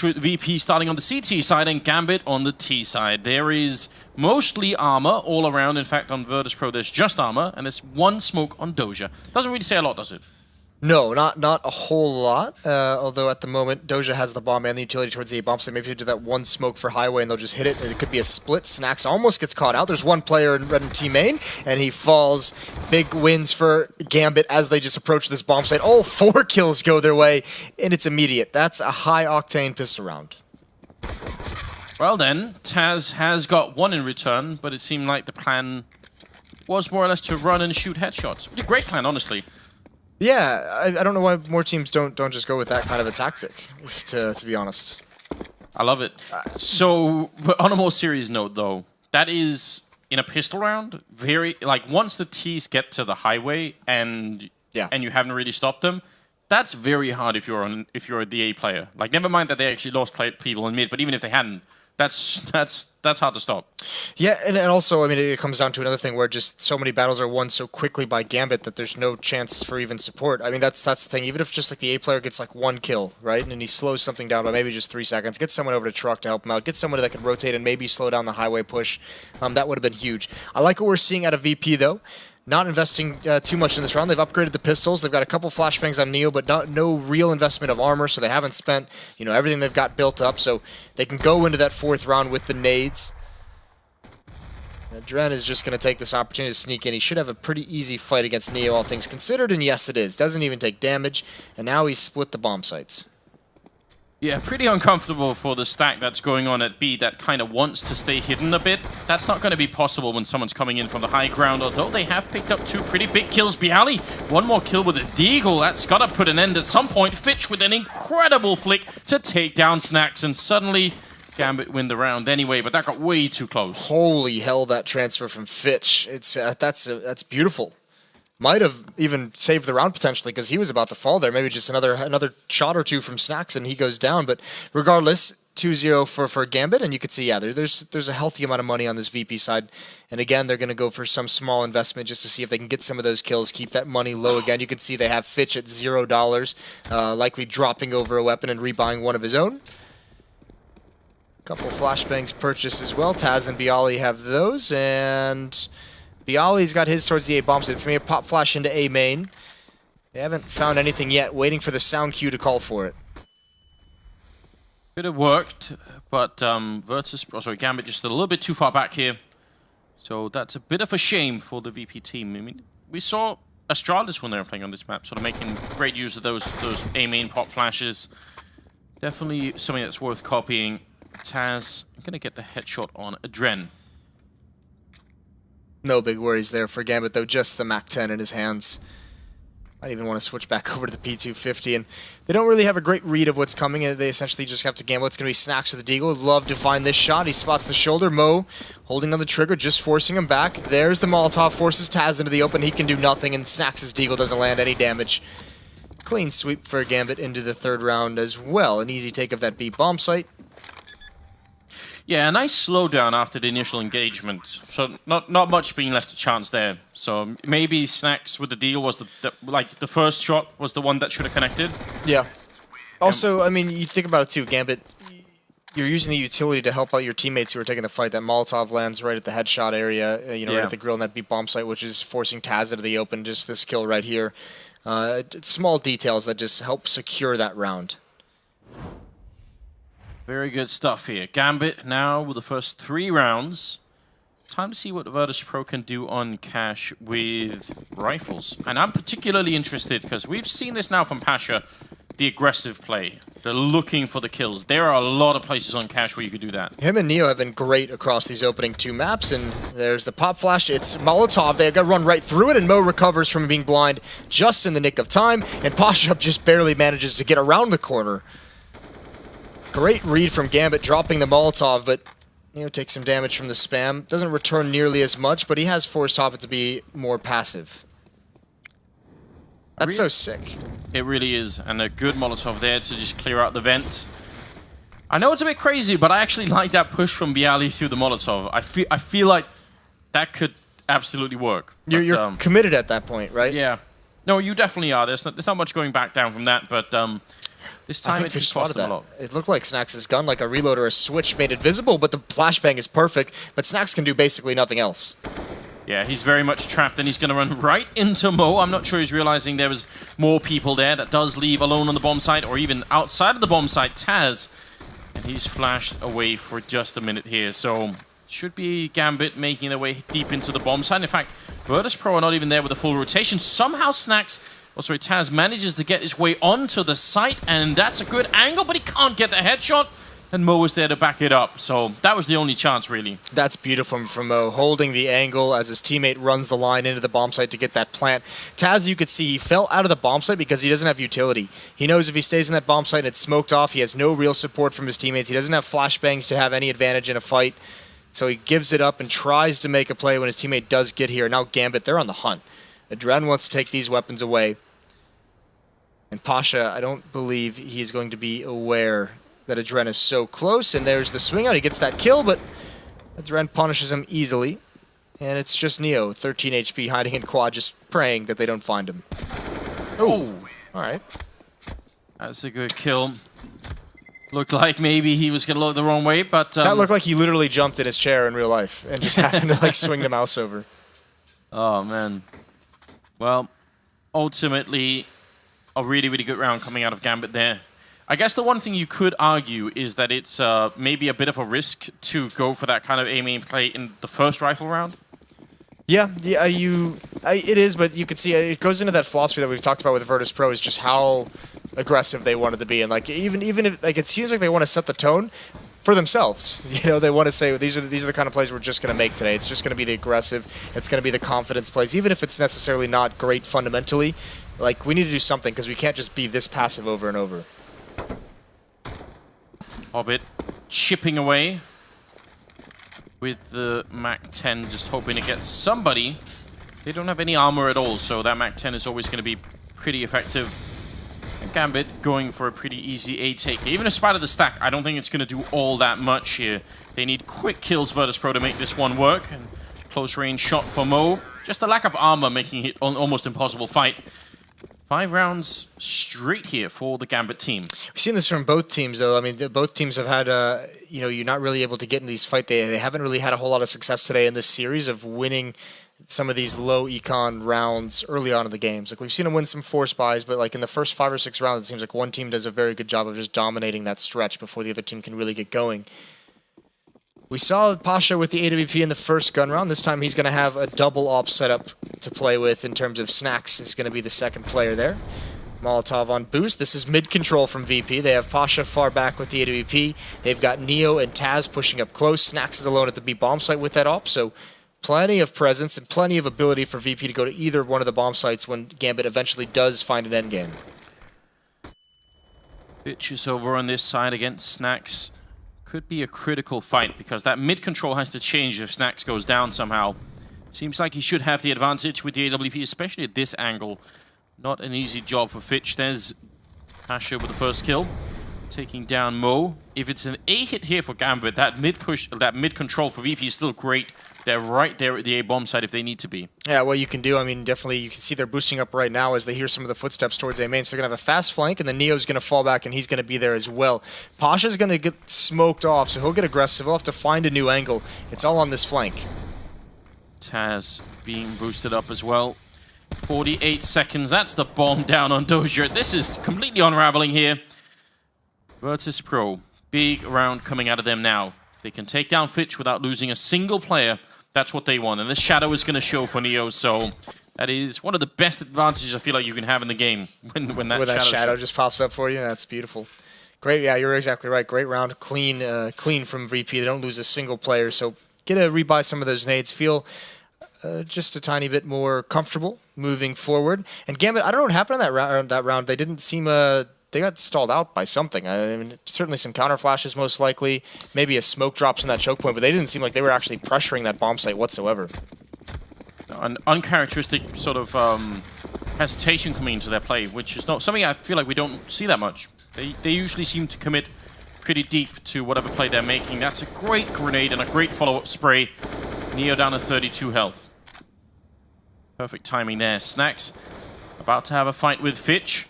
clash with VP starting on the CT side and Gambit on the T side. There is mostly armor all around. In fact, on Virtus Pro, there's just armor, and there's one smoke on Doja. Doesn't really say a lot, does it? No, not a whole lot. Although at the moment, Doja has the bomb and the utility towards the A bomb, so maybe they do that one smoke for Highway and they'll just hit it. And it could be a split. Snax almost gets caught out. There's one player in red and T main, and he falls. Big wins for Gambit as they just approach this bomb site. All 4 kills go their way, and it's immediate. That's a high-octane pistol round. Well then, Taz has got one in return, but it seemed like the plan was more or less to run and shoot headshots. It's a great plan, honestly. Yeah, I don't know why more teams don't just go with that kind of a tactic, to be honest. I love it. So, on a more serious note, though, that is, in a pistol round, very, like, once the T's get to the highway and you haven't really stopped them, that's very hard if you're the A player. Like, never mind that they actually lost people in mid, but even if they hadn't, that's hard to stop. Yeah, and also, I mean, it comes down to another thing where just so many battles are won so quickly by Gambit that there's no chance for even support. I mean, that's the thing. Even if just like the A player gets like 1 kill, right, and he slows something down by maybe just 3 seconds, get someone over to truck to help him out, get someone that can rotate and maybe slow down the highway push, that would have been huge. I like what we're seeing out of VP though. Not investing too much in this round. They've upgraded the pistols. They've got a couple flashbangs on Neo, but no real investment of armor, so they haven't spent everything they've got built up, so they can go into that 4th round with the nades. Dren is just going to take this opportunity to sneak in. He should have a pretty easy fight against Neo, all things considered, and yes, it is. Doesn't even take damage, and now he's split the bomb sites. Yeah, pretty uncomfortable for the stack that's going on at B that kind of wants to stay hidden a bit. That's not going to be possible when someone's coming in from the high ground, although they have picked up 2 pretty big kills. Bialy, 1 more kill with a deagle. That's got to put an end at some point. Fitch with an incredible flick to take down Snax, and suddenly Gambit win the round anyway, but that got way too close. Holy hell, that transfer from Fitch. It's that's beautiful. Might have even saved the round potentially because he was about to fall there. Maybe just another shot or 2 from Snax and he goes down. But regardless, 2-0 for Gambit, and you could see, yeah, there's a healthy amount of money on this VP side. And again, they're going to go for some small investment just to see if they can get some of those kills, keep that money low again. You can see they have Fitch at $0, likely dropping over a weapon and rebuying one of his own. Couple flashbangs purchased as well. Taz and Bialy have those, and Bialy's got his towards the A bomb site. It's going to be a pop flash into A main. They haven't found anything yet, waiting for the sound cue to call for it. Could have worked, but Gambit just a little bit too far back here. So that's a bit of a shame for the VP team. I mean, we saw Astralis when they were playing on this map, sort of making great use of those A main pop flashes. Definitely something that's worth copying. Taz, I'm going to get the headshot on Adren. No big worries there for Gambit, though, just the MAC-10 in his hands. Might even want to switch back over to the P250, and they don't really have a great read of what's coming. They essentially just have to gamble. It's going to be Snax with the deagle. Love to find this shot. He spots the shoulder. Mo holding on the trigger, just forcing him back. There's the Molotov, forces Taz into the open. He can do nothing, and Snax's deagle doesn't land any damage. Clean sweep for Gambit into the 3rd round as well. An easy take of that B bomb site. Yeah, a nice slowdown after the initial engagement. So not much being left to chance there. So maybe Snax with the deal was the first shot was the one that should have connected. Yeah. Also, I mean, you think about it too, Gambit. You're using the utility to help out your teammates who are taking the fight. That Molotov lands right at the headshot area, right at the grill in that B bomb site, which is forcing Taz into the open. Just this kill right here. Small details that just help secure that round. Very good stuff here. Gambit now with the first 3 rounds. Time to see what Virtus Pro can do on Cash with rifles. And I'm particularly interested because we've seen this now from Pasha, the aggressive play. They're looking for the kills. There are a lot of places on Cash where you could do that. Him and Neo have been great across these opening 2 maps, and there's the pop flash. It's Molotov. They've got to run right through it, and Mo recovers from being blind just in the nick of time, and Pasha just barely manages to get around the corner. Great read from Gambit, dropping the Molotov, but takes some damage from the spam. Doesn't return nearly as much, but he has forced Hobbit to be more passive. That's so sick. It really is, and a good Molotov there to just clear out the vent. I know it's a bit crazy, but I actually like that push from Bialy through the Molotov. I feel like that could absolutely work. You're committed at that point, right? Yeah. No, you definitely are. There's not much going back down from that, but This I time think it Fish just cost spotted them a that. lot. It looked like Snacks' gun, like a reload or a switch, made it visible, but the flashbang is perfect. But Snacks can do basically nothing else. Yeah, he's very much trapped, and he's going to run right into Mo. I'm not sure he's realizing there was more people there. That does leave alone on the bomb site, or even outside of the bomb site, Taz. And he's flashed away for just a minute here, so should be Gambit making their way deep into the bomb site. In fact, Virtus.pro are not even there with a full rotation. Somehow Taz manages to get his way onto the site, and that's a good angle, but he can't get the headshot. And Mo was there to back it up, so that was the only chance, really. That's beautiful from Mo, holding the angle as his teammate runs the line into the bomb site to get that plant. Taz, you could see, he fell out of the bomb site because he doesn't have utility. He knows if he stays in that bomb site and it's smoked off, he has no real support from his teammates. He doesn't have flashbangs to have any advantage in a fight. So he gives it up and tries to make a play when his teammate does get here. Now Gambit, they're on the hunt. Adren wants to take these weapons away. And Pasha, I don't believe he's going to be aware that Adren is so close, and there's the swing out. He gets that kill, but Adren punishes him easily. And it's just Neo, 13 HP, hiding in quad, just praying that they don't find him. Oh, all right. That's a good kill. Looked like maybe he was going to look the wrong way, but... that looked like he literally jumped in his chair in real life and just happened to like swing the mouse over. Oh, man. Well, ultimately, a really, really good round coming out of Gambit there. I guess the one thing you could argue is that it's maybe a bit of a risk to go for that kind of aiming play in the first rifle round. Yeah, it is, but you could see it goes into that philosophy that we've talked about with Virtus.pro, is just how aggressive they wanted to be, and like even if like it seems like they want to set the tone for themselves. You know, they want to say these are the kind of plays we're just going to make today. It's just going to be the aggressive. It's going to be the confidence plays, even if it's necessarily not great fundamentally. Like, we need to do something because we can't just be this passive over and over. Hobbit chipping away with the MAC-10, just hoping to get somebody. They don't have any armor at all, so that MAC-10 is always going to be pretty effective. And Gambit going for a pretty easy A-take. Even in spite of the stack, I don't think it's going to do all that much here. They need quick kills, Virtus.pro, to make this one work. And close range shot for Mo. Just the lack of armor making it an almost impossible fight. 5 rounds straight here for the Gambit team. We've seen this from both teams, though. I mean, both teams have had, you know, you're not really able to get in these fights. They haven't really had a whole lot of success today in this series of winning some of these low econ rounds early on in the games. Like, we've seen them win some force buys, but like in the first 5 or 6 rounds, it seems like one team does a very good job of just dominating that stretch before the other team can really get going. We saw Pasha with the AWP in the first gun round. This time he's going to have a double op setup to play with in terms of Snacks is going to be the second player there. Molotov on boost. This is mid-control from VP. They have Pasha far back with the AWP. They've got Neo and Taz pushing up close. Snacks is alone at the B bomb site with that op, so plenty of presence and plenty of ability for VP to go to either one of the bomb sites when Gambit eventually does find an endgame. Bitch is over on this side against Snacks. Could be a critical fight because that mid-control has to change if Snacks goes down somehow. Seems like he should have the advantage with the AWP, especially at this angle. Not an easy job for Fitch. There's Pasha with the first kill, taking down Mo. If it's an A hit here for Gambit, that mid-push, that mid-control for VP is still great. They're right there at the A bomb site if they need to be. Yeah, what you can do, I mean, definitely you can see they're boosting up right now as they hear some of the footsteps towards A main. So they're going to have a fast flank, and then Neo's going to fall back, and he's going to be there as well. Pasha's going to get smoked off, so he'll get aggressive. He'll have to find a new angle. It's all on this flank. Taz being boosted up as well. 48 seconds. That's the bomb down on Dozier. This is completely unraveling here. Virtus.pro. Big round coming out of them now. If they can take down Fitch without losing a single player, that's what they want. And this shadow is going to show for Neo, so that is one of the best advantages I feel like you can have in the game when that shadow just pops up for you. That's beautiful. Great, yeah, you're exactly right. Great round, clean from VP. They don't lose a single player, so get to rebuy some of those nades. Feel just a tiny bit more comfortable moving forward. And Gambit, I don't know what happened in that round. They didn't seem they got stalled out by something. I mean, certainly some counter flashes, most likely. Maybe a smoke drops in that choke point, but they didn't seem like they were actually pressuring that bomb site whatsoever. An uncharacteristic sort of hesitation coming into their play, which is not something I feel like we don't see that much. They usually seem to commit pretty deep to whatever play they're making. That's a great grenade and a great follow-up spray. Neo down to 32 health. Perfect timing there. Snacks about to have a fight with Fitch.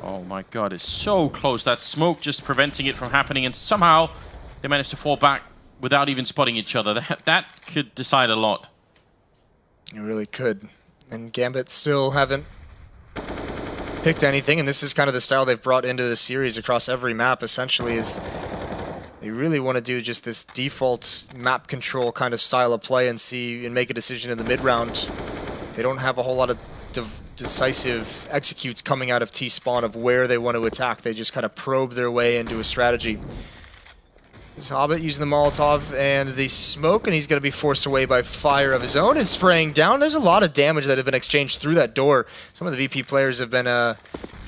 Oh my god, it's so close. That smoke just preventing it from happening, and somehow they managed to fall back without even spotting each other. That could decide a lot. It really could. And Gambit still haven't picked anything, and this is kind of the style they've brought into the series across every map, essentially, is they really want to do just this default map control kind of style of play and make a decision in the mid-round. They don't have a whole lot of decisive executes coming out of T-spawn of where they want to attack. They just kind of probe their way into a strategy. This Hobbit using the Molotov and the smoke, and he's going to be forced away by fire of his own and spraying down. There's a lot of damage that have been exchanged through that door. Some of the VP players have been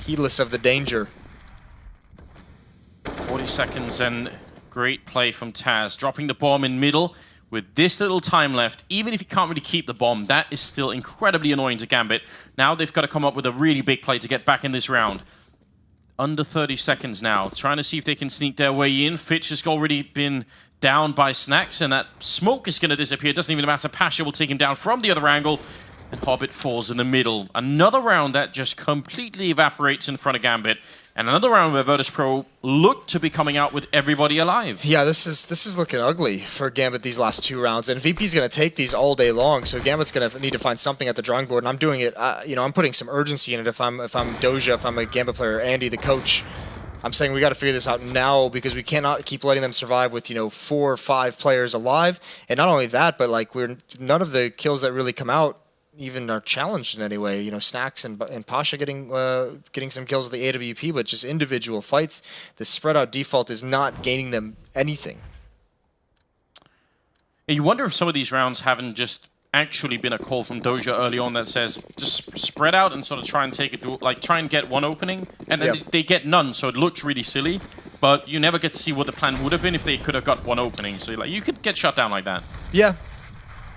heedless of the danger. 40 seconds and great play from Taz. Dropping the bomb in middle with this little time left. Even if you can't really keep the bomb, that is still incredibly annoying to Gambit. Now they've got to come up with a really big play to get back in this round. Under 30 seconds now, trying to see if they can sneak their way in. Fitch has already been down by Snacks, and that smoke is going to disappear. Doesn't even matter. Pasha will take him down from the other angle, and Hobbit falls in the middle. Another round that just completely evaporates in front of Gambit, and another round where Virtus.pro look to be coming out with everybody alive. Yeah, this is looking ugly for Gambit these last two rounds, and VP's going to take these all day long, so Gambit's going to need to find something at the drawing board, and I'm doing it, you know, I'm putting some urgency in it if I'm Doja, if I'm a Gambit player, Andy, the coach. I'm saying we got to figure this out now because we cannot keep letting them survive with, you know, 4 or 5 players alive, and not only that, but like none of the kills that really come out even are challenged in any way. You know, Snacks and Pasha getting some kills with the AWP, but just individual fights. The spread out default is not gaining them anything. You wonder if some of these rounds haven't just actually been a call from Doja early on that says just spread out and sort of try and take it to, like, try and get one opening, and then they get none, so it looks really silly. But you never get to see what the plan would have been if they could have got one opening. So like, you could get shut down like that. Yeah.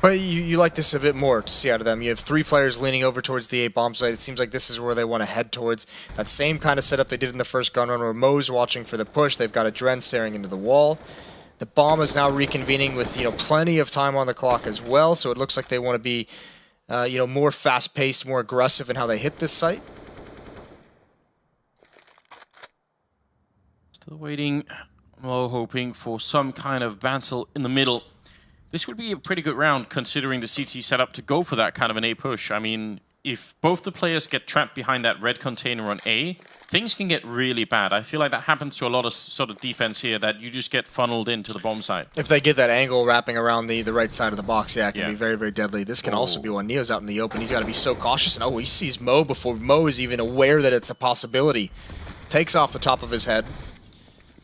But you like this a bit more to see out of them. You have 3 players leaning over towards the A bomb site. It seems like this is where they want to head towards. That same kind of setup they did in the first gun run where Mo's watching for the push. They've got a Dren staring into the wall. The bomb is now reconvening with, you know, plenty of time on the clock as well. So it looks like they want to be, you know, more fast-paced, more aggressive in how they hit this site. Still waiting, Mo hoping for some kind of battle in the middle. This would be a pretty good round considering the CT setup to go for that kind of an A push. I mean, if both the players get trapped behind that red container on A, things can get really bad. I feel like that happens to a lot of sort of defense here, that you just get funneled into the bomb site. If they get that angle wrapping around the right side of the box, yeah, it can be very, very deadly. This can also be when Neo's out in the open. He's got to be so cautious. And he sees Mo before Mo is even aware that it's a possibility. Takes off the top of his head.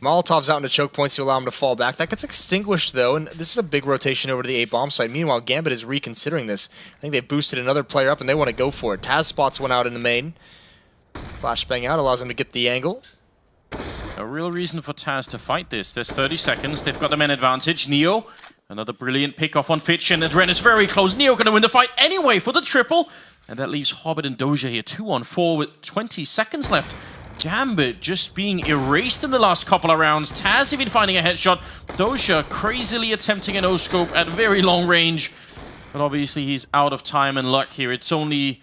Molotov's out into choke points to allow him to fall back. That gets extinguished, though, and this is a big rotation over to the A bomb site. Meanwhile, Gambit is reconsidering this. I think they boosted another player up, and they want to go for it. Taz spots one out in the main. Flashbang out allows him to get the angle. A real reason for Taz to fight this. There's 30 seconds. They've got the men advantage. Neo, another brilliant pick off on Fitch, and Adren is very close. Neo going to win the fight anyway for the triple. And that leaves Hobbit and Doja here 2-on-4 with 20 seconds left. Gambit just being erased in the last couple of rounds. Taz even finding a headshot. Doja crazily attempting a no-scope at very long range. But obviously he's out of time and luck here. It's only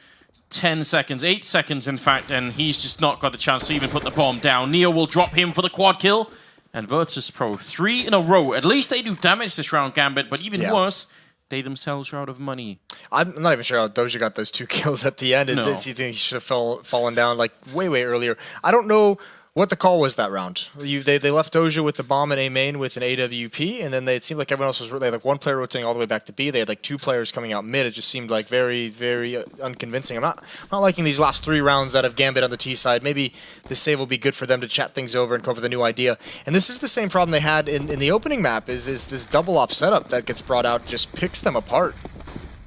10 seconds, 8 seconds in fact, and he's just not got the chance to even put the bomb down. Neo will drop him for the quad kill. And Virtus.pro, 3 in a row. At least they do damage this round, Gambit, but even worse, they themselves are out of money. I'm not even sure how Doja got those 2 kills at the end. No. You think he should have fallen down like way earlier. I don't know what the call was that round. They left Doja with the bomb in A main with an AWP, and then it seemed like everyone else was really like 1 player rotating all the way back to B. They had like 2 players coming out mid. It just seemed like very unconvincing. I'm not liking these last 3 rounds out of Gambit on the T side. Maybe this save will be good for them to chat things over and come up with a new idea. And this is the same problem they had in the opening map. Is this double op setup that gets brought out just picks them apart.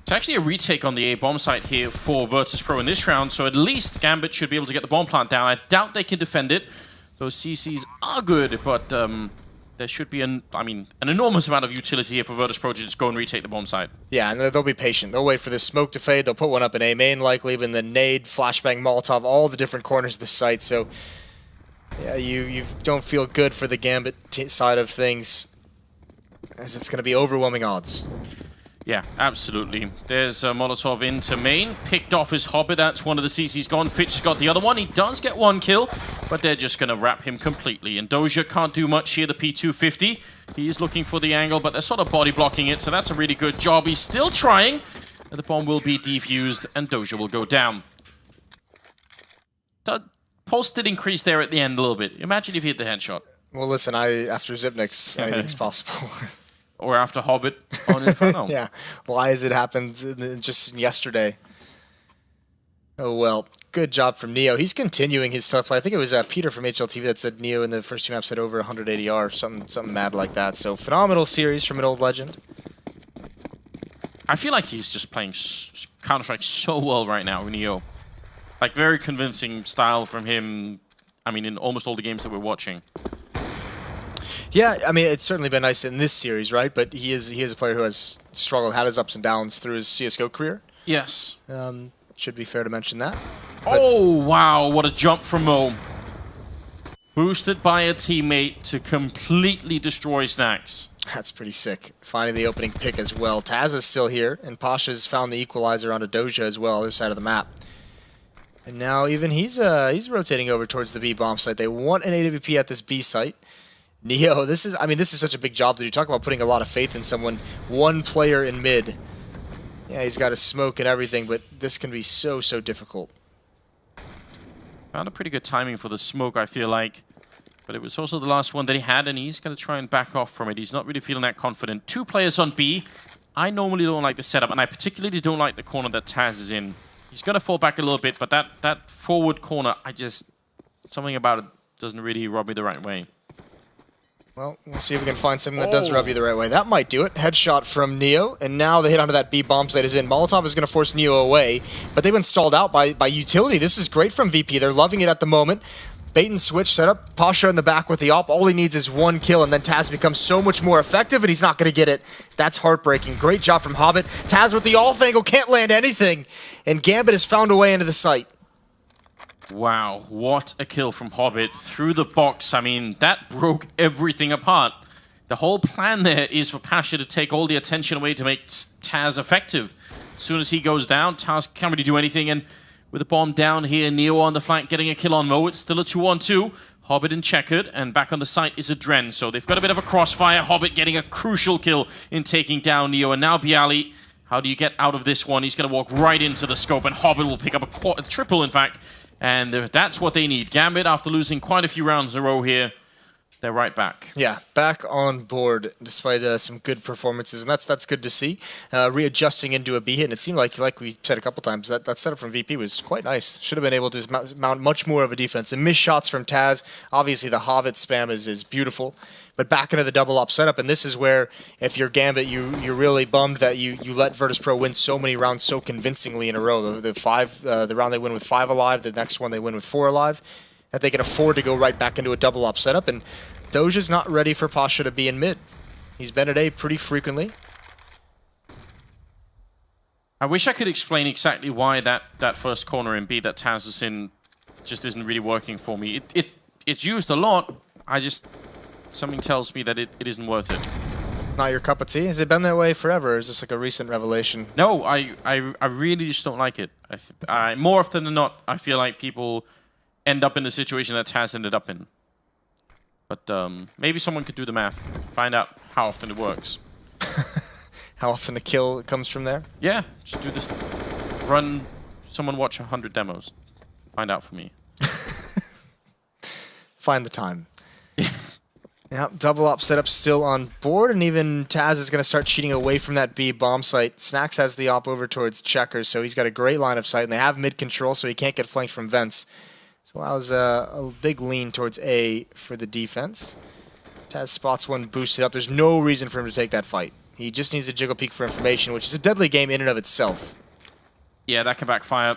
It's actually a retake on the A bomb site here for Virtus.pro in this round, so at least Gambit should be able to get the bomb plant down. I doubt they can defend it. Those CCs are good, but there should be an enormous amount of utility here for Virtus.pro to just go and retake the bomb site. Yeah, and they'll be patient. They'll wait for this smoke to fade. They'll put one up in A main likely, but then nade, flashbang, Molotov, all the different corners of the site. So yeah, you don't feel good for the Gambit side of things, as it's going to be overwhelming odds. Yeah, absolutely. There's a Molotov into main. Picked off his Hobbit. That's one of the CC's gone. Fitch has got the other one. He does get one kill, but they're just going to wrap him completely. And Doja can't do much here, the P250. He's looking for the angle, but they're sort of body blocking it, so that's a really good job. He's still trying. The bomb will be defused, and Doja will go down. The pulse did increase there at the end a little bit. Imagine if he hit the headshot. Well, listen, after Zipnik's, anything's possible. Or after Hobbit on Inferno. Yeah. Why has it happened just yesterday? Oh, well. Good job from Neo. He's continuing his tough play. I think it was Peter from HLTV that said Neo in the first two maps had over 100 ADR, something mad like that. So, phenomenal series from an old legend. I feel like he's just playing Counter-Strike so well right now, Neo. Like, very convincing style from him, I mean, in almost all the games that we're watching. Yeah, I mean, it's certainly been nice in this series, right? But he is a player who has struggled, had his ups and downs through his CSGO career. Yes. Should be fair to mention that. Oh, wow, what a jump from Mo. Boosted by a teammate to completely destroy Snacks. That's pretty sick. Finding the opening pick as well. Taz is still here, and Pasha's found the equalizer onto Doja as well, other side of the map. And now even he's rotating over towards the B bomb site. They want an AWP at this B site. Neo, this is such a big job to do. Talk about putting a lot of faith in someone. One player in mid. Yeah, he's got a smoke and everything, but this can be so difficult. Found a pretty good timing for the smoke, I feel like. But it was also the last one that he had, and he's going to try and back off from it. He's not really feeling that confident. 2 players on B. I normally don't like the setup, and I particularly don't like the corner that Taz is in. He's going to fall back a little bit, but that forward corner, something about it doesn't really rub me the right way. Well, we'll see if we can find something that does rub you the right way. That might do it. Headshot from Neo, and now the hit onto that B bomb site is in. Molotov is going to force Neo away, but they've been stalled out by utility. This is great from VP. They're loving it at the moment. Bait and switch setup. Pasha in the back with the op. All he needs is 1 kill, and then Taz becomes so much more effective, and he's not going to get it. That's heartbreaking. Great job from Hobbit. Taz with the off angle, can't land anything, and Gambit has found a way into the site. Wow, what a kill from Hobbit through the box. I mean, that broke everything apart. The whole plan there is for Pasha to take all the attention away to make Taz effective. As soon as he goes down, Taz can't really do anything, and with the bomb down here, Neo on the flank getting a kill on Mo. It's still a 2-on-2. Hobbit in checkered, and back on the site is a Dren. So they've got a bit of a crossfire. Hobbit getting a crucial kill in taking down Neo, and now Bialy. How do you get out of this one? He's going to walk right into the scope, and Hobbit will pick up a triple, in fact. And that's what they need. Gambit, after losing quite a few rounds in a row here, they're right back. Yeah, back on board despite some good performances, and that's good to see. Readjusting into a B hit, and it seemed like we said a couple times, that setup from VP was quite nice. Should have been able to mount much more of a defense. And missed shots from Taz. Obviously, the Hobbit spam is beautiful. But back into the double op setup, and this is where, if you're Gambit, you're really bummed that you let Virtus.pro win so many rounds so convincingly in a row. The round they win with 5 alive, the next one they win with 4 alive, that they can afford to go right back into a double op setup. And Doja's not ready for Pasha to be in mid. He's been at A pretty frequently. I wish I could explain exactly why that first corner in B that Taz was in just isn't really working for me. It's used a lot. Something tells me that it isn't worth it. Not your cup of tea? Has it been that way forever, or is this like a recent revelation? No, I really just don't like it. More often than not, I feel like people end up in the situation that Taz ended up in. But maybe someone could do the math, find out how often it works. How often a kill comes from there? Yeah, just do this. Someone watch 100 demos. Find out for me. Find the time. Yeah, double op setup still on board, and even Taz is going to start cheating away from that B bomb site. Snacks has the op over towards Checkers, so he's got a great line of sight, and they have mid control, so he can't get flanked from vents. This allows a big lean towards A for the defense. Taz spots one boosted up. There's no reason for him to take that fight. He just needs to jiggle peek for information, which is a deadly game in and of itself. Yeah, that can backfire.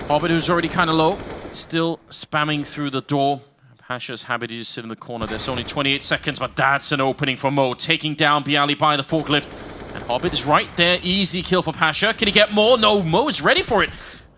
Hobbit, who's already kind of low, still spamming through the door. Pasha's habit is to sit in the corner. There's only 28 seconds, but that's an opening for Mo. Taking down Bialy by the forklift. And Hobbit is right there. Easy kill for Pasha. Can he get more? No, Mo is ready for it.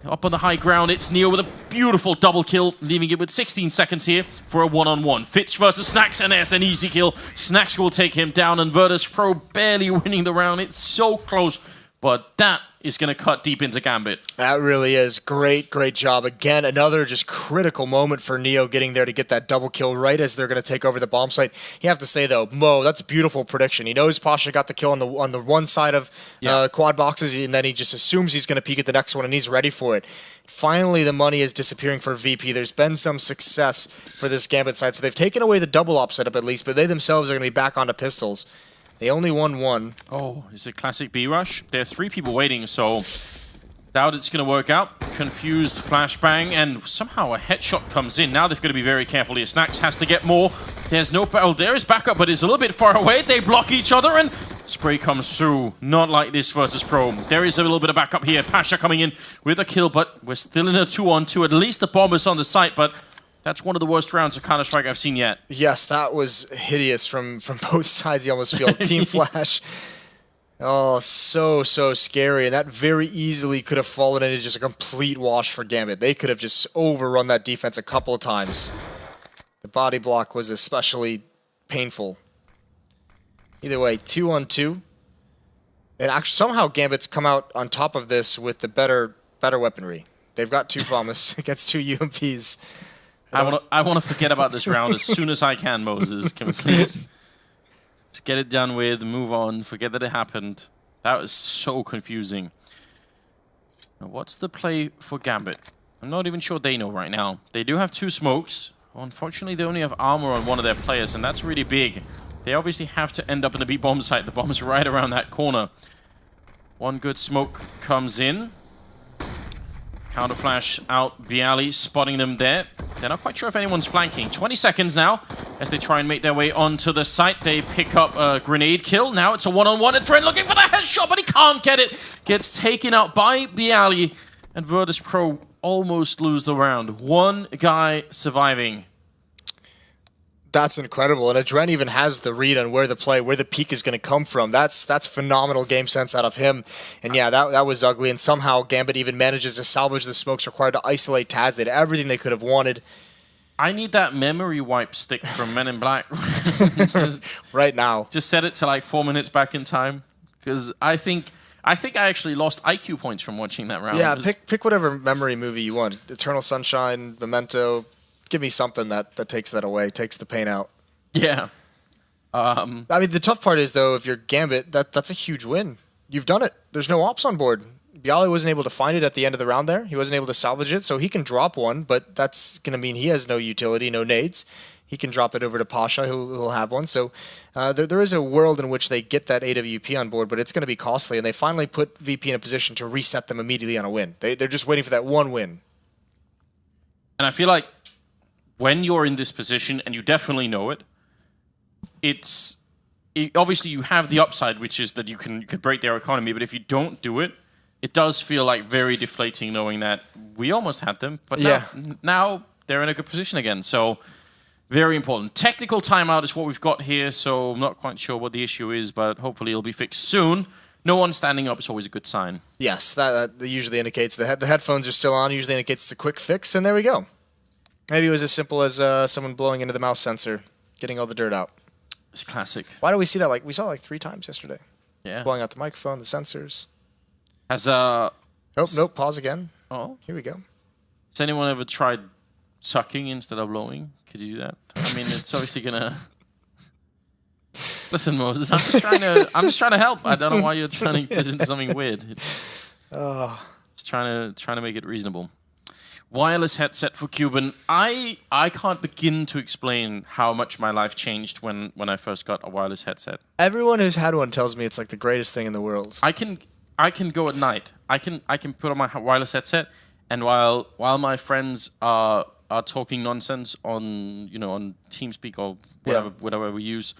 Up on the high ground, it's Neo with a beautiful double kill, leaving it with 16 seconds here for a one-on-one. Fitch versus Snacks, and there's an easy kill. Snacks will take him down, and Virtus Pro barely winning the round. It's so close, but that is going to cut deep into Gambit. That really is. Great job. Again, another just critical moment for Neo getting there to get that double kill right as they're going to take over the bomb site. You have to say, though, Mo, that's a beautiful prediction. He knows Pasha got the kill on the one side of quad boxes, and then he just assumes he's going to peek at the next one, and he's ready for it. Finally, the money is disappearing for VP. There's been some success for this Gambit side, so they've taken away the double op setup at least, but they themselves are going to be back onto pistols. They only won one. Oh, it's a classic B rush. There are 3 people waiting, so doubt it's going to work out. Confused flashbang, and somehow a headshot comes in. Now they've got to be very careful here. Snacks has to get more. There's no... Oh, there is backup, but it's a little bit far away. They block each other, and spray comes through. Not like this versus Pro. There is a little bit of backup here. Pasha coming in with a kill, but we're still in a 2-on-2. At least the bomb is on the site, but... That's one of the worst rounds of Counter-Strike I've seen yet. Yes, that was hideous from both sides. You almost feel Team Flash. Oh, so scary. And that very easily could have fallen into just a complete wash for Gambit. They could have just overrun that defense a couple of times. The body block was especially painful. Either way, 2-on-2. And actually, somehow Gambit's come out on top of this with the better weaponry. They've got 2 bombs against 2 UMPs. I want to forget about this round as soon as I can, Moses. Can we please just get it done with, move on, forget that it happened. That was so confusing. Now, what's the play for Gambit? I'm not even sure they know right now. They do have 2 smokes. Well, unfortunately, they only have armor on one of their players, and that's really big. They obviously have to end up in the B bomb site. The bomb's right around that corner. One good smoke comes in. Counter flash out, Bialy spotting them there. They're not quite sure if anyone's flanking. 20 seconds now as they try and make their way onto the site. They pick up a grenade kill. Now it's a one-on-one. Adren looking for the headshot, but he can't get it. Gets taken out by Bialy, and Virtus Pro almost lose the round. 1 guy surviving. That's incredible, and Adren even has the read on where the peak is going to come from. That's phenomenal game sense out of him. And yeah, that was ugly, and somehow Gambit even manages to salvage the smokes required to isolate Taz. They did everything they could have wanted. I need that memory wipe stick from Men in Black. Right now. Just set it to like 4 minutes back in time, because I think I actually lost IQ points from watching that round. Yeah, pick whatever memory movie you want. Eternal Sunshine, Memento. Give me something that takes that away, takes the pain out. Yeah. I mean, the tough part is, though, if you're Gambit, that's a huge win. You've done it. There's no ops on board. Bialy wasn't able to find it at the end of the round there. He wasn't able to salvage it, so he can drop one, but that's going to mean he has no utility, no nades. He can drop it over to Pasha, who'll have one. So there is a world in which they get that AWP on board, but it's going to be costly, and they finally put VP in a position to reset them immediately on a win. They're just waiting for that one win. And I feel like when you're in this position, and you definitely know it, obviously you have the upside, which is that you could break their economy, but if you don't do it, it does feel like very deflating knowing that we almost had them, but now they're in a good position again. So very important. Technical timeout is what we've got here, so I'm not quite sure what the issue is, but hopefully it'll be fixed soon. No one standing up is always a good sign. Yes, that usually indicates the headphones are still on, usually indicates it's a quick fix, and there we go. Maybe it was as simple as someone blowing into the mouse sensor, getting all the dirt out. It's classic. Why do we see that? We saw it like 3 times yesterday. Yeah. Blowing out the microphone, the sensors. Has Oh, nope, pause again. Oh. Here we go. Has anyone ever tried sucking instead of blowing? Could you do that? I mean, it's obviously gonna... Listen, Moses, I'm just trying to help. I don't know why you're trying to do something weird. It's trying to make it reasonable. Wireless headset for Cuban. I can't begin to explain how much my life changed when I first got a wireless headset. Everyone who's had one tells me it's like the greatest thing in the world. I can go at night. I can put on my wireless headset, and while my friends are talking nonsense on TeamSpeak or whatever we use,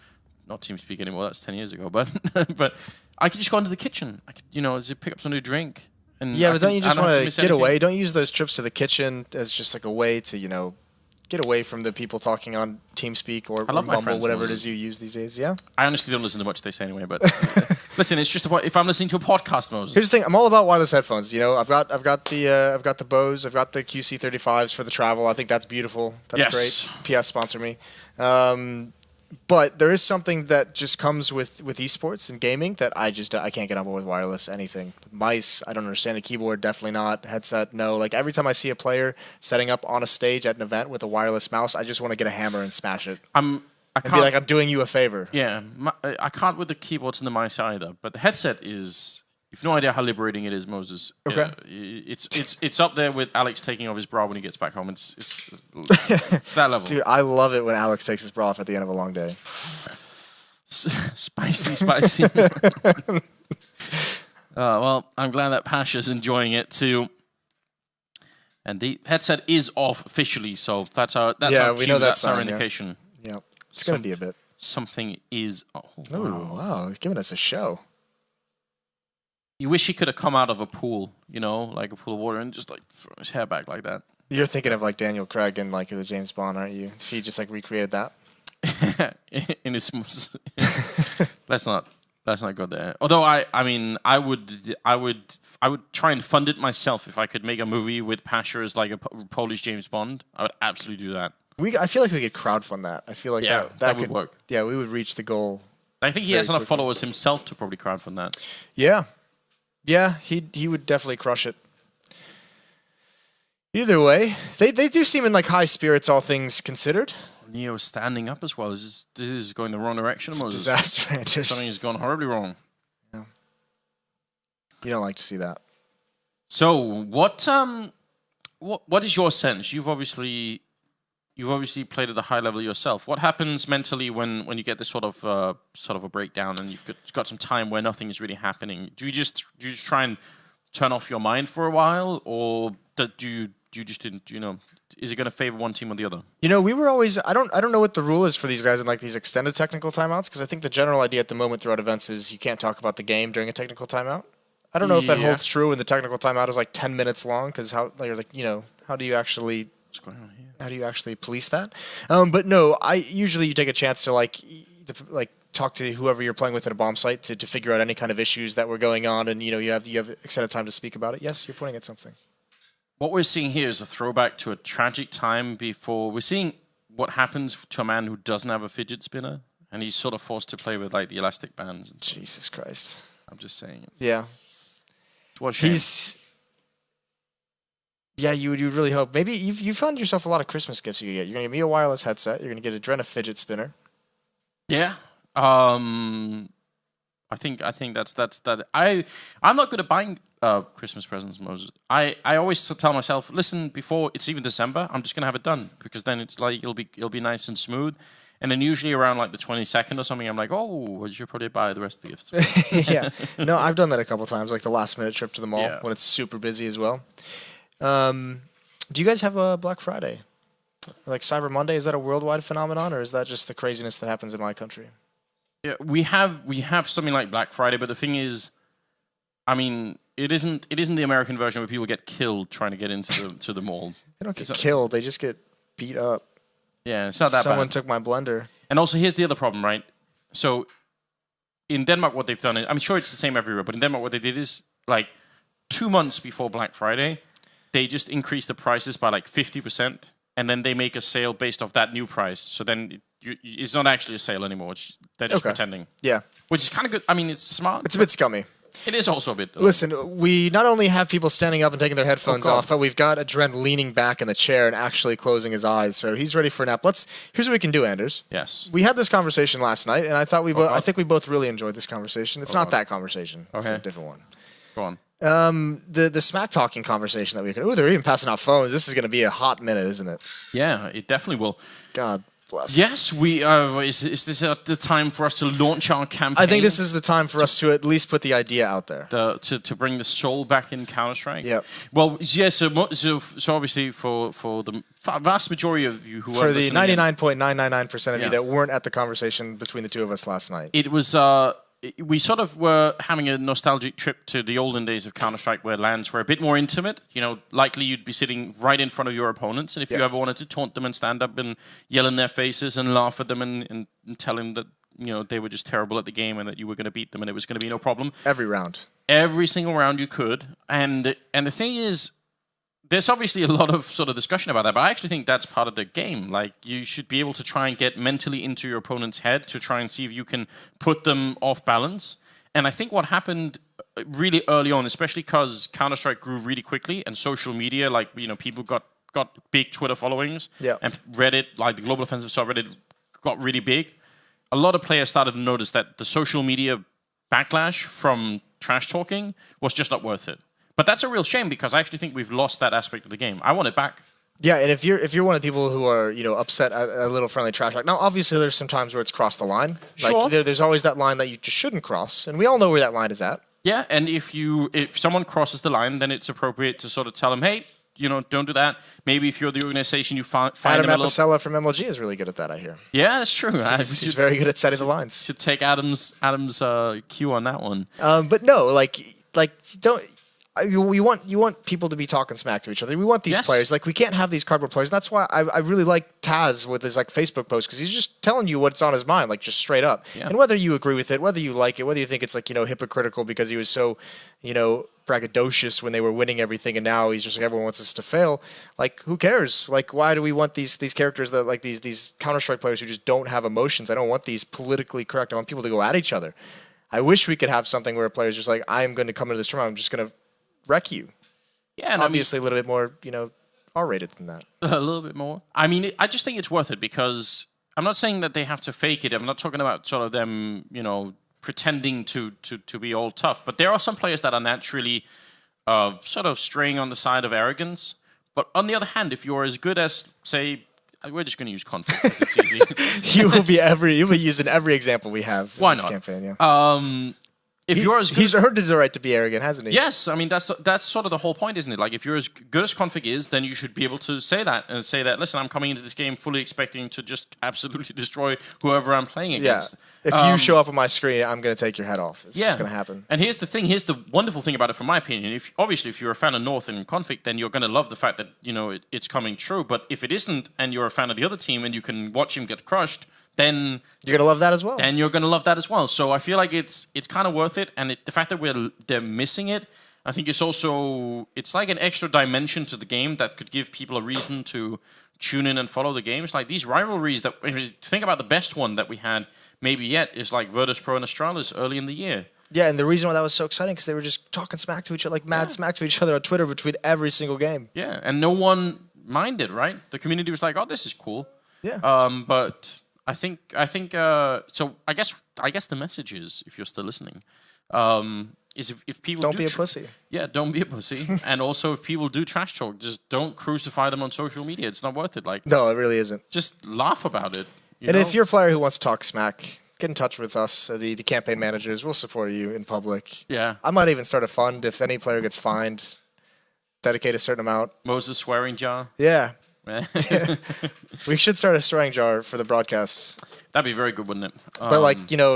not TeamSpeak anymore. That's 10 years ago. But but I can just go into the kitchen. I could pick up something to drink. And but don't you just want to get away? Don't use those trips to the kitchen as just like a way to, get away from the people talking on TeamSpeak or Mumble, whatever it is you use these days, yeah? I honestly don't listen to much they say anyway, but Listen, it's just about if I'm listening to a podcast, Moses. Here's the thing: I'm all about wireless headphones. You know, I've got the Bose, I've got the QC35s for the travel. I think that's beautiful. That's great. PS sponsor me. But there is something that just comes with esports and gaming that I can't get on board with wireless anything. Mice, I don't understand. A keyboard, definitely not. Headset, no. Like every time I see a player setting up on a stage at an event with a wireless mouse, I just want to get a hammer and smash it. I can't be like, I'm doing you a favor. Yeah, I can't with the keyboards and the mice either. But the headset is. You've no idea how liberating it is, Moses. Okay. It's up there with Alex taking off his bra when he gets back home. It's that level. Dude, I love it when Alex takes his bra off at the end of a long day. Spicy. Well, I'm glad that Pasha's enjoying it too. And the headset is off officially, so that's our cue, know that's our indication. Yeah, it's gonna be a bit. Something is. Oh wow! He's giving us a show. You wish he could have come out of a pool, you know, like a pool of water, and just like throw his hair back like that. You're thinking of like Daniel Craig and like the James Bond, aren't you? If he just like recreated that. In his, let's not go there. Although I would try and fund it myself if I could make a movie with Pasha as like a Polish James Bond. I would absolutely do that. I feel like we could crowdfuld that. I feel like that would work. Yeah, we would reach the goal. I think he has enough followers himself to probably crowdfund that. Yeah. Yeah, he would definitely crush it. Either way, they do seem in like high spirits, all things considered. Neo standing up as well. This is going the wrong direction. It's disaster, Anders. Something has gone horribly wrong. Yeah. You don't like to see that. So what is your sense? You've obviously played at a high level yourself. What happens mentally when you get this sort of a breakdown and you've got some time where nothing is really happening? Do you just try and turn off your mind for a while, or do you just is it going to favor one team or the other? You know, we were always I don't know what the rule is for these guys in like these extended technical timeouts, because I think the general idea at the moment throughout events is you can't talk about the game during a technical timeout. I don't know if that holds true when the technical timeout is like 10 minutes long, because how do you actually what's going on here? How do you actually police that? But no, usually you take a chance to like talk to whoever you're playing with at a bomb site to figure out any kind of issues that were going on, and you have extended time to speak about it. Yes, you're pointing at something. What we're seeing here is a throwback to a tragic time before. We're seeing what happens to a man who doesn't have a fidget spinner, and he's sort of forced to play with like the elastic bands. Jesus Christ! I'm just saying. Yeah. What a shame. Yeah, you would really hope. Maybe you found yourself a lot of Christmas gifts you could get. You're gonna get me a wireless headset. You're gonna get Adrena fidget spinner. Yeah. I think that's that. I'm not good at buying Christmas presents, Moses. I always tell myself, listen, before it's even December, I'm just gonna have it done, because then it's like it'll be nice and smooth. And then usually around like the 22nd or something, I'm like, oh, I should probably buy the rest of the gifts. Yeah. No, I've done that a couple times, like the last minute trip to the mall when it's super busy as well. Do you guys have a Black Friday? Like Cyber Monday, is that a worldwide phenomenon, or is that just the craziness that happens in my country? Yeah, we have something like Black Friday, but the thing is, I mean, it isn't the American version where people get killed trying to get into the mall. They don't get killed, they just get beat up. Yeah, it's not that bad. Someone took my blender. And also, here's the other problem, right? So, in Denmark, what they've done, I'm sure it's the same everywhere, but in Denmark, what they did is, like, 2 months before Black Friday, they just increase the prices by like 50%, and then they make a sale based off that new price. So then it's not actually a sale anymore. They're just pretending. Yeah. Which is kind of good. I mean, it's smart. It's a bit scummy. It is also a bit. Listen, we not only have people standing up and taking their headphones off, but we've got Adren leaning back in the chair and actually closing his eyes. So he's ready for a nap. Here's what we can do, Anders. Yes. We had this conversation last night, and I thought I think we both really enjoyed this conversation. It's not that conversation. It's a different one. Go on. The smack talking conversation that we can. Oh, they're even passing out phones. This is going to be a hot minute, isn't it? Yeah, it definitely will. God bless. Yes, we are. Is this the time for us to launch our campaign? I think this is the time for us to at least put the idea out there. To bring the soul back in Counter-Strike. Yep. Well, yeah. So obviously for the vast majority of you who are for the 99.999% of you that weren't at the conversation between the two of us last night, it was. We sort of were having a nostalgic trip to the olden days of Counter-Strike, where LANs were a bit more intimate. You know, likely you'd be sitting right in front of your opponents, and if you ever wanted to taunt them and stand up and yell in their faces and laugh at them and tell them that they were just terrible at the game and that you were going to beat them and it was going to be no problem. Every round. Every single round you could. And the thing is, there's obviously a lot of sort of discussion about that, but I actually think that's part of the game. Like, you should be able to try and get mentally into your opponent's head to try and see if you can put them off balance. And I think what happened really early on, especially because Counter-Strike grew really quickly and social media, like, people got big Twitter followings. Yeah. And Reddit, like the Global Offensive subreddit, got really big. A lot of players started to notice that the social media backlash from trash talking was just not worth it. But that's a real shame because I actually think we've lost that aspect of the game. I want it back. Yeah, and if you're one of the people who are upset at a little friendly trash talk, now obviously there's some times where it's crossed the line. Sure. Like there's always that line that you just shouldn't cross, and we all know where that line is at. Yeah, and if someone crosses the line, then it's appropriate to sort of tell them, hey, don't do that. Maybe if you're the organization, you find Adam them a little... Apicella from MLG is really good at that, I hear. Yeah, that's true. He's very good at setting the lines. Should take Adam's cue on that one. But no, like don't. You want people to be talking smack to each other. We want these players. Like, we can't have these cardboard players. And that's why I really like Taz with his Facebook post, because he's just telling you what's on his mind, like, just straight up. Yeah. And whether you agree with it, whether you like it, whether you think it's like hypocritical because he was so braggadocious when they were winning everything, and now he's just like, everyone wants us to fail. Like, who cares? Like, why do we want these characters that, like, these Counter-Strike players who just don't have emotions? I don't want these politically correct. I want people to go at each other. I wish we could have something where a player's just like, I'm going to come into this tournament, I'm just going to wreck you. Yeah, and obviously a little bit more, R-rated than that. A little bit more. I mean, I just think it's worth it because I'm not saying that they have to fake it. I'm not talking about sort of them, pretending to be all tough. But there are some players that are naturally sort of straying on the side of arrogance. But on the other hand, if you're as good as, say, we're just going to use conflict because it's easy. You'll be used in every example we have. Why in this not? Campaign, yeah. If you're as good, he's earned the right to be arrogant, hasn't he? Yes, I mean that's sort of the whole point, isn't it? Like, if you're as good as Config is, then you should be able to say that and say that. Listen, I'm coming into this game fully expecting to just absolutely destroy whoever I'm playing against. Yeah. If you show up on my screen, I'm going to take your head off. It's just going to happen. And here's the thing. Here's the wonderful thing about it, from my opinion. If you're a fan of North and Config, then you're going to love the fact that it's coming true. But if it isn't, and you're a fan of the other team, and you can watch him get crushed, then you're gonna love that as well. And you're gonna love that as well. So I feel like it's kind of worth it. And the fact that they're missing it, I think it's like an extra dimension to the game that could give people a reason to tune in and follow the games. Like these rivalries that, if you think about the best one that we had maybe yet, is like Virtus Pro and Astralis early in the year. Yeah, and the reason why that was so exciting because they were just talking smack to each other, like mad smack to each other on Twitter between every single game. Yeah, and no one minded, right? The community was like, "Oh, this is cool." Yeah. But I think. So I guess the message is, if you're still listening, is if people don't be a pussy. Yeah, don't be a pussy. And also, if people do trash talk, just don't crucify them on social media. It's not worth it. Like, no, it really isn't. Just laugh about it. If you're a player who wants to talk smack, get in touch with us, the campaign managers. We'll support you in public. Yeah. I might even start a fund if any player gets fined. Dedicate a certain amount. Moses swearing jar. Yeah. We should start a swearing jar for the broadcast. That'd be very good, wouldn't it? But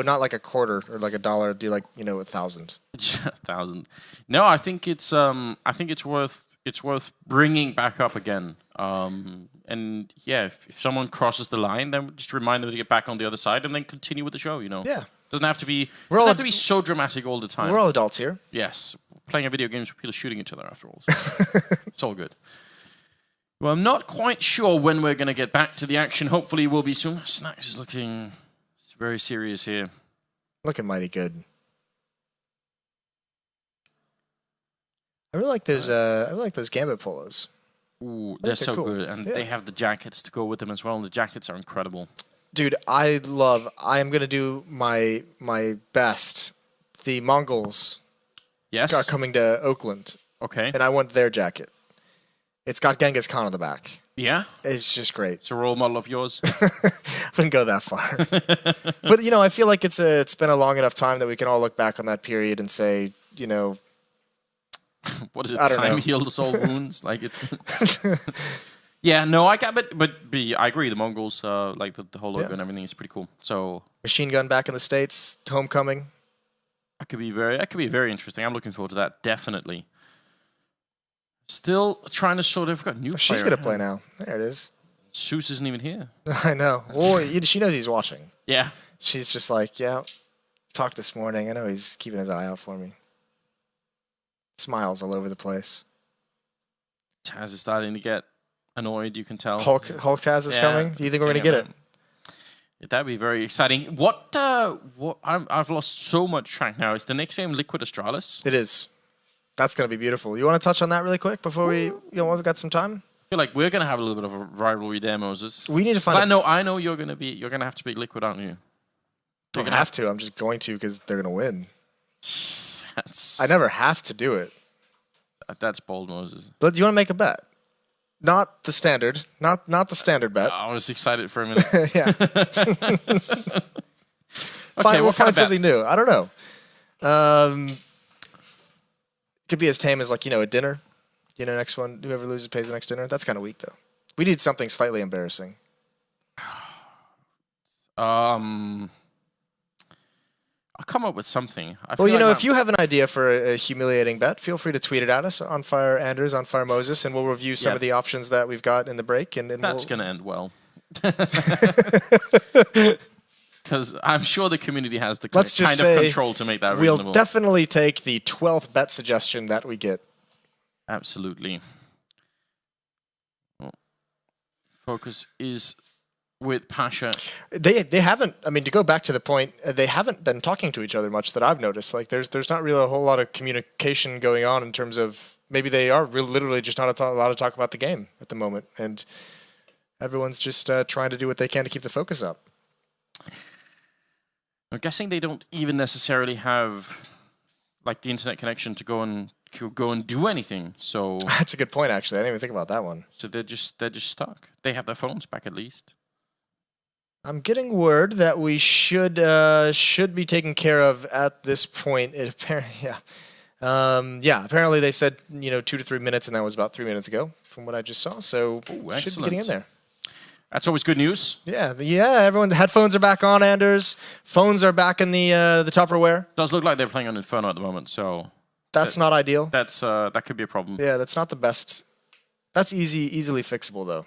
not like a quarter or like $1. Do like 1,000. 1,000. No, I think it's worth bringing back up again. And yeah, if someone crosses the line, then just remind them to get back on the other side and then continue with the show. Yeah. Doesn't have to be so dramatic all the time. We're all adults here. Yes, playing a video game with people shooting each other after all. So it's all good. Well, I'm not quite sure when we're going to get back to the action. Hopefully we'll be soon. Snacks is looking very serious here. Looking mighty good. I really like those Gambit polos. Ooh, they're so cool. Good. And they have the jackets to go with them as well. And the jackets are incredible. Dude, I am going to do my best. The Mongols are coming to Oakland. Okay. And I want their jacket. It's got Genghis Khan on the back. Yeah? It's just great. It's a role model of yours? I wouldn't go that far. But, I feel like it's been a long enough time that we can all look back on that period and say, what is it? Time heals all wounds? Like it's... Yeah, no, I got but I agree. The Mongols, like the whole logo and everything is pretty cool. So Machine Gun back in the States, Homecoming. That could be very interesting. I'm looking forward to that, definitely. Still trying to sort of got a new player. She's gonna play now. There it is. Seuss isn't even here. I know. Well, she knows he's watching. Yeah. She's just like, yeah, talked this morning. I know he's keeping his eye out for me. Smiles all over the place. Taz is starting to get annoyed, you can tell. Hulk Taz is coming? Do you think we're going to get it? That'd be very exciting. I've lost so much track now. Is the next game Liquid Astralis? It is. That's going to be beautiful. You want to touch on that really quick before we've got some time? I feel like we're going to have a little bit of a rivalry there, Moses. We need to find. I know you're going to have to beat Liquid, aren't you? Don't have to. I'm just going to because they're going to win. That's... I never have to do it. That's bold, Moses. But do you want to make a bet? Not the standard. Not the standard bet. I was excited for a minute. Yeah. Okay, we'll find something new. I don't know. Could be as tame as, like, a dinner. Next one, whoever loses pays the next dinner. That's kind of weak, though. We need something slightly embarrassing. I'll come up with something. If you have an idea for a humiliating bet, feel free to tweet it at us on Fire Anders, on Fire Moses, and we'll review some of the options that we've got in the break. And that's going to end well. Because I'm sure the community has the kind of control to make that reasonable. We'll definitely take the 12th bet suggestion that we get. Absolutely. Focus is with Pasha. They haven't, to go back to the point, they haven't been talking to each other much that I've noticed. Like, there's not really a whole lot of communication going on in terms of, maybe they are literally just not allowed to talk about the game at the moment. And everyone's just trying to do what they can to keep the focus up. I'm guessing they don't even necessarily have, like, the internet connection to go and do anything. So that's a good point, actually. I didn't even think about that one. So they're just stuck. They have their phones back at least. I'm getting word that we should be taken care of at this point. Apparently they said 2 to 3 minutes, and that was about 3 minutes ago from what I just saw. So should be getting in there. That's always good news. Yeah. Everyone, the headphones are back on, Anders. Phones are back in the Tupperware. Does look like they're playing on Inferno at the moment, so that's not ideal. That could be a problem. Yeah, that's not the best. That's easily fixable though.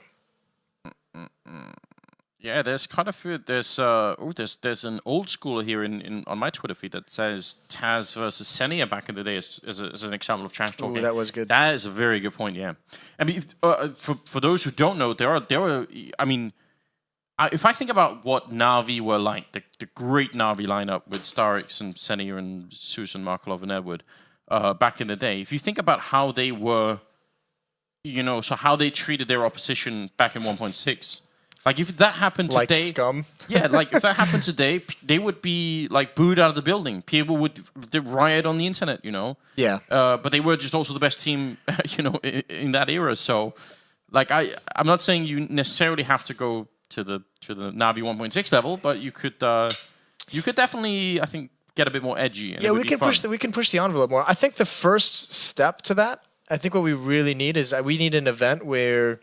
Yeah, there's quite a few. There's an old schooler here on my Twitter feed that says Taz versus Senia back in the day as an example of trash talking. That was good. That is a very good point. Yeah, for those who don't know, there were. If I think about what Na'Vi were like, the great Na'Vi lineup with Starix and Senia and Susan, Markelov and Edward, back in the day. If you think about how they were, so how they treated their opposition back in 1.6. Like, if that happened today... Like scum? Yeah, like, if that happened today, they would be, like, booed out of the building. People would riot on the internet, Yeah. But they were just also the best team, in that era. So, like, I'm not saying you necessarily have to go to the Na'Vi 1.6 level, but you could definitely, I think, get a bit more edgy. Yeah, we can push the envelope more. I think the first step to that, I think what we really need is we need an event where...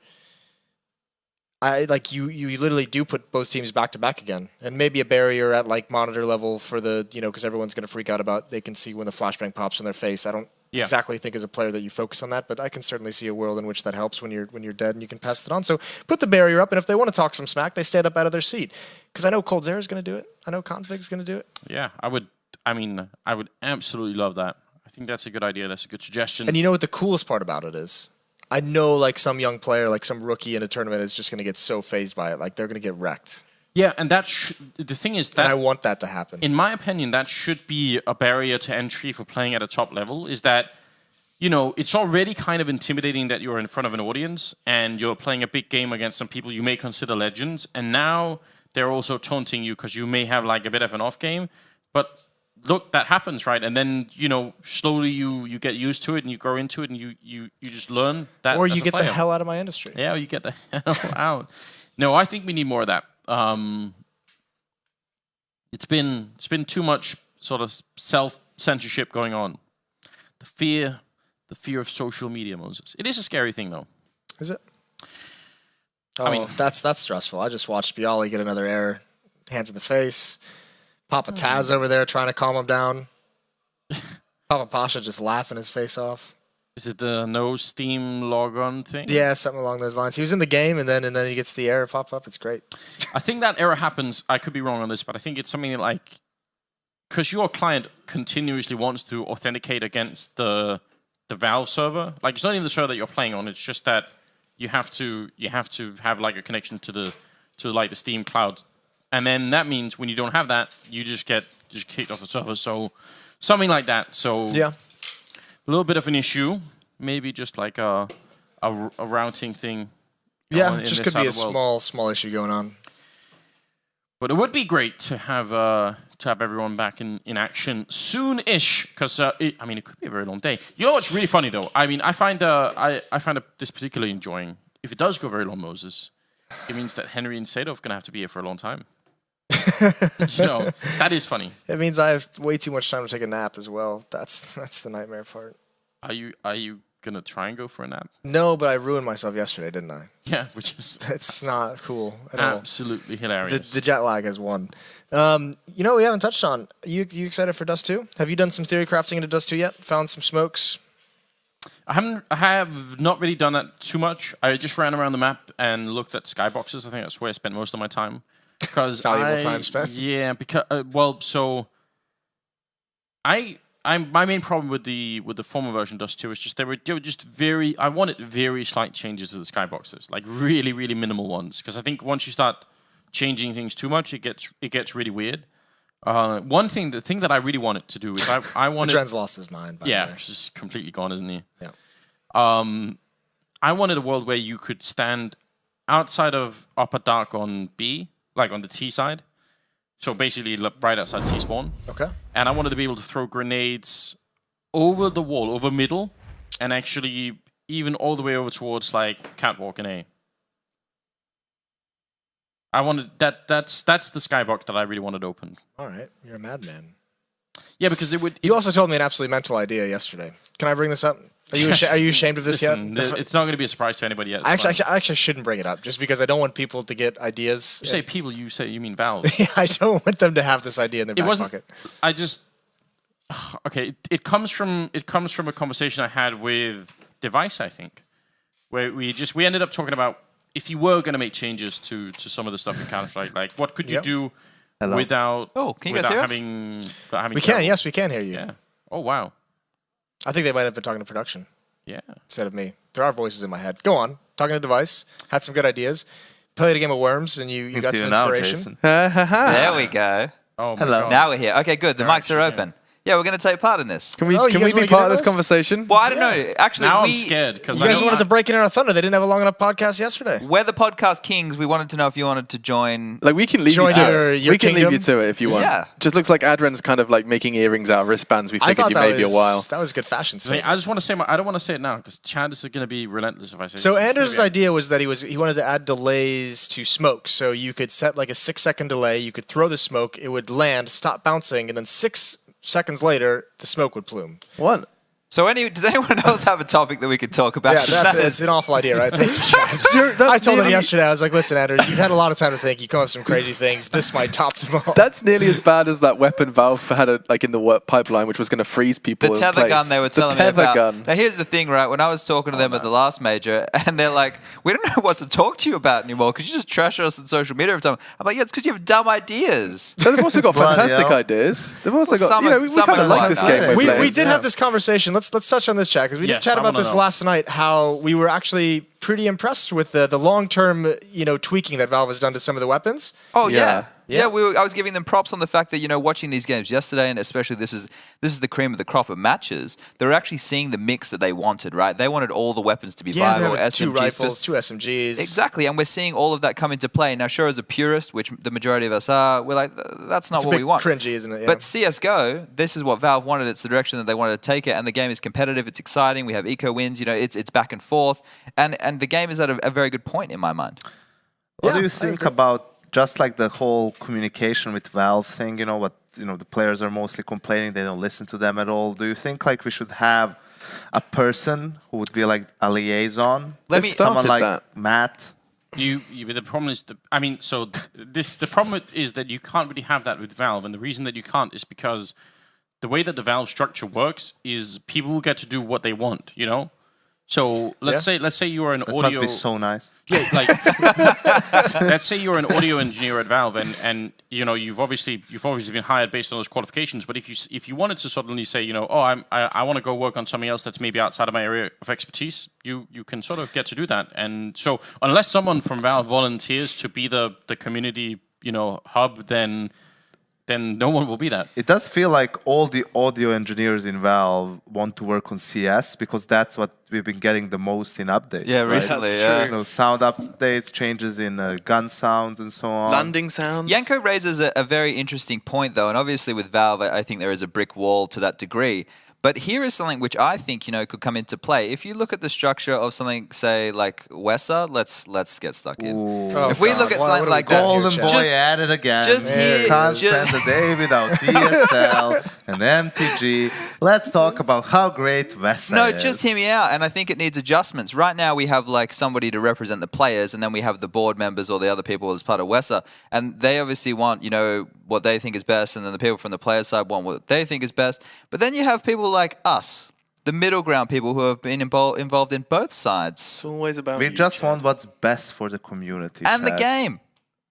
you literally do put both teams back to back again, and maybe a barrier at, like, monitor level for the because everyone's going to freak out about they can see when the flashbang pops in their face. I don't exactly think as a player that you focus on that, but I can certainly see a world in which that helps when you're dead and you can pass it on. So put the barrier up, and if they want to talk some smack, they stand up out of their seat. Because I know Cold Zera is going to do it. I know Config's going to do it. Yeah, I would absolutely love that. I think that's a good idea. That's a good suggestion. And you know what the coolest part about it is? I know, like, some young player, like some rookie in a tournament is just going to get so phased by it. Like, they're going to get wrecked. Yeah, and the thing is that... And I want that to happen. In my opinion, that should be a barrier to entry for playing at a top level, is that, it's already kind of intimidating that you're in front of an audience and you're playing a big game against some people you may consider legends, and now they're also taunting you because you may have, like, a bit of an off game. But... look, that happens, right? And then, slowly you get used to it and you grow into it and you just learn that. Or you get the hell out of my industry. Yeah, or you get the hell out. No, I think we need more of that. It's been too much sort of self-censorship going on. The fear of social media, Moses. It is a scary thing, though. Is it? Oh, that's stressful. I just watched Bialy get another error, hands in the face. Papa Taz over there trying to calm him down. Papa Pasha just laughing his face off. Is it the no Steam logon thing? Yeah, something along those lines. He was in the game, and then he gets the error pop up. It's great. I think that error happens. I could be wrong on this, but I think it's something like because your client continuously wants to authenticate against the Valve server. Like it's not even the server that you're playing on. It's just that you have to have like a connection to like the Steam cloud, and then that means when you don't have that, you just get kicked off the server. So something like that. So Yeah. a little bit of an issue, maybe just like a routing thing. Yeah, it just could be a small issue going on. But it would be great to have everyone back in action soon-ish, because I mean it could be a very long day. You know what's really funny though? I mean I find this particularly enjoying. If it does go very long, Moses, it means that Henry and Sadov are gonna have to be here for a long time. You know, that is funny. It means I have way too much time to take a nap as well. That's the nightmare part. Are you gonna try and go for a nap? No, but I ruined myself yesterday, didn't I? Yeah, which is It's not cool at all. absolutely hilarious. The jet lag has won. You know, we haven't touched on. You excited for Dust 2? Have you done some theory crafting into Dust 2 yet? Found some smokes? I have not really done that too much. I just ran around the map and looked at skyboxes. I think that's where I spent most of my time. Because Valuable time spent. Yeah, because my main problem with the former version Dust 2 is just they were just very. I wanted very slight changes to the skyboxes, like really really minimal ones. Because I think once you start changing things too much, it gets really weird. The thing that I really wanted to do is I wanted. Dren's lost his mind. By the way. He's just completely gone, isn't he? Yeah. I wanted a world where you could stand outside of Upper Dark on B, like on the T side. So basically right outside T-spawn. Okay. And I wanted to be able to throw grenades over the wall, over middle, and actually even all the way over towards like Catwalk and A. I wanted that's the skybox that I really wanted open. All right. You're a madman. Yeah, because it would... You also told me an absolutely mental idea yesterday. Can I bring this up? Are you ashamed of this Listen, yet? It's not going to be a surprise to anybody yet. I actually shouldn't bring it up, just because I don't want people to get ideas. You say people, you mean Valve. I don't want them to have this idea in their back pocket. I just... Okay, it comes from a conversation I had with Device, I think, where we ended up talking about if you were going to make changes to some of the stuff in Counter-Strike, like what could you do without can you guys hear us? having We can, yes, we can hear you. Yeah. Oh wow. I think they might have been talking to production. Yeah. Instead of me. There are voices in my head. Go on. Talking to Device. Had some good ideas. Played a game of Worms and you got some inspiration. There we go. Oh my Hello. God. Now we're here. Okay, good. The mics are open. Yeah, we're going to take part in this. Can we you guys be wanna part get of this in conversation? Well, I don't know. Actually, Now I'm scared because You guys wanted to break in our thunder. They didn't have a long enough podcast yesterday. We're the podcast kings. We wanted to know if you wanted to join. Like we can leave Join you to your- it. your We can leave you kingdom? to it if you want. Yeah. Just looks like Adren's kind of like making earrings out of wristbands. We I figured thought you that maybe was a while. That was good fashion I statement. just want to say I don't want to say it now because Chad is going to be relentless if I say. So it. Anders' idea was that he wanted to add delays to smoke. So you could set like a 6-second delay. You could throw the smoke. It would land, stop bouncing, and then 6 seconds later, the smoke would plume. What? So does anyone else have a topic that we could talk about? Yeah, it's an awful idea, right? Thank you, Chad. I told him yesterday, I was like, listen, Anders, you've had a lot of time to think. You come up with some crazy things. This might top them all. That's nearly as bad as that weapon Valve had in the work pipeline, which was going to freeze people. The in tether place. gun they were telling the me tether about. gun. Now here's the thing, right? When I was talking to them at the last major, and they're like, "We don't know what to talk to you about anymore because you just trash us on social media every time." I'm like, "Yeah, it's because you have dumb ideas." So they've also got Bloody fantastic hell. ideas. They've also got. some We are kind of like quite this nice. game. we're We playing. did have this conversation. Let's touch on this, Chad, because we did Yes, chat I about wanna this know. last night. How we were actually pretty impressed with the long-term tweaking that Valve has done to some of the weapons. Oh Yeah. yeah. I was giving them props on the fact that watching these games yesterday, and especially this is the cream of the crop of matches. They're actually seeing the mix that they wanted, right? They wanted all the weapons to be Yeah, they viable. have 2 SMGs, rifles, 2 SMGs. Exactly, and we're seeing all of that come into play. Now, sure, as a purist, which the majority of us are, we're like, that's not It's a what bit we want. cringy, isn't it? Yeah. But CS:GO, this is what Valve wanted. It's the direction that they wanted to take it, and the game is competitive. It's exciting. We have eco wins. It's back and forth, and the game is at a very good point in my mind. What do Yeah, you I think agree. about just like the whole communication with Valve thing? The players are mostly complaining they don't listen to them at all. Do you think like we should have a person who would be like a liaison? Let me- Someone started like that. Matt. The problem is the problem is that you can't really have that with Valve, and the reason that you can't is because the way that the Valve structure works is people get to do what they want, you know. So let's say you are an audio. Must be so nice. Yeah, like let's say you're an audio engineer at Valve, and you know you've obviously been hired based on those qualifications. But if you wanted to suddenly say, you know, oh, I want to go work on something else that's maybe outside of my area of expertise, you can sort of get to do that. And so unless someone from Valve volunteers to be the community, you know, hub, then no one will be that. It does feel like all the audio engineers in Valve want to work on CS because that's what we've been getting the most in updates. Yeah, right? recently, That's yeah. true. You know, sound updates, changes in gun sounds and so on. Landing sounds. Yanko raises a very interesting point, though, and obviously with Valve, I think there is a brick wall to that degree. But here is something which I think, you know, could come into play. If you look at the structure of something, say, like Wessa, let's get stuck in. Oh, if we God. look at Why- something what like do we that, got here, Golden Chad? Boy Just- at it again. just here- Can't just- spend a day without DSL and MTG. Let's talk about how great Vesa No, is. just hear me out, and I think it needs adjustments. Right now, we have like somebody to represent the players, and then we have the board members or the other people as part of Wessa, and they obviously want, you know, what they think is best, and then the people from the player side want what they think is best. But then you have people like us, the middle ground people who have been involved in both sides It's always about We you, just Chad. want what's best for the community. and the Chad. game,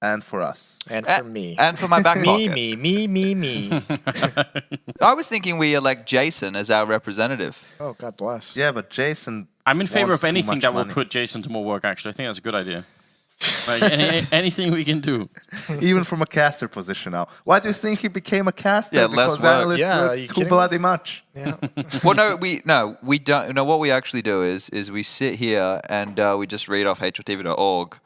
And for us. And for me. and for my back pocket. Me. I was thinking we elect Jason as our representative. Oh, God bless. Yeah, but Jason. I'm in favor wants of too anything much that will money. put Jason to more work. Actually, I think that's a good idea. Like anything we can do. Even from a caster position now. Why do you think he became a caster? Yeah, less because work. analysts Yeah, are were you too kidding me? bloody much. Yeah. Well, we don't. No, what we actually do is we sit here and we just read off hltv.org.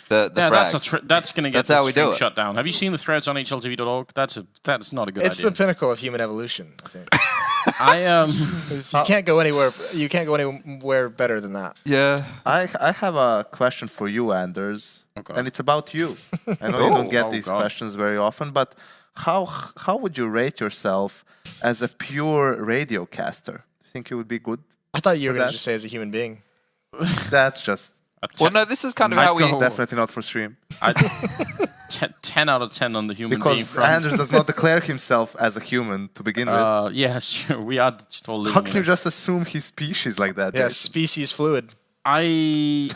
The Yeah, frags. that's going to get That's how we do stream it. shut down. Have you seen the threads on hltv.org? That's not a good It's idea. the pinnacle of human evolution, I think. You can't go anywhere. You can't go anywhere better than that. Yeah. I have a question for you, Anders. Okay. And it's about you. I know you don't get Oh, these God. questions very often, but how would you rate yourself as a pure radio caster? Think you would be good? I thought you were going that- to just say as a human being. That's just Well, no, this is kind of how we. Michael- definitely not for stream. 10 out of 10 on the human being Because front. Anders does not declare himself as a human to begin with. Yes, sure, we are just all living How can in you it. just assume he's species like that? Yeah, Jason? species fluid. I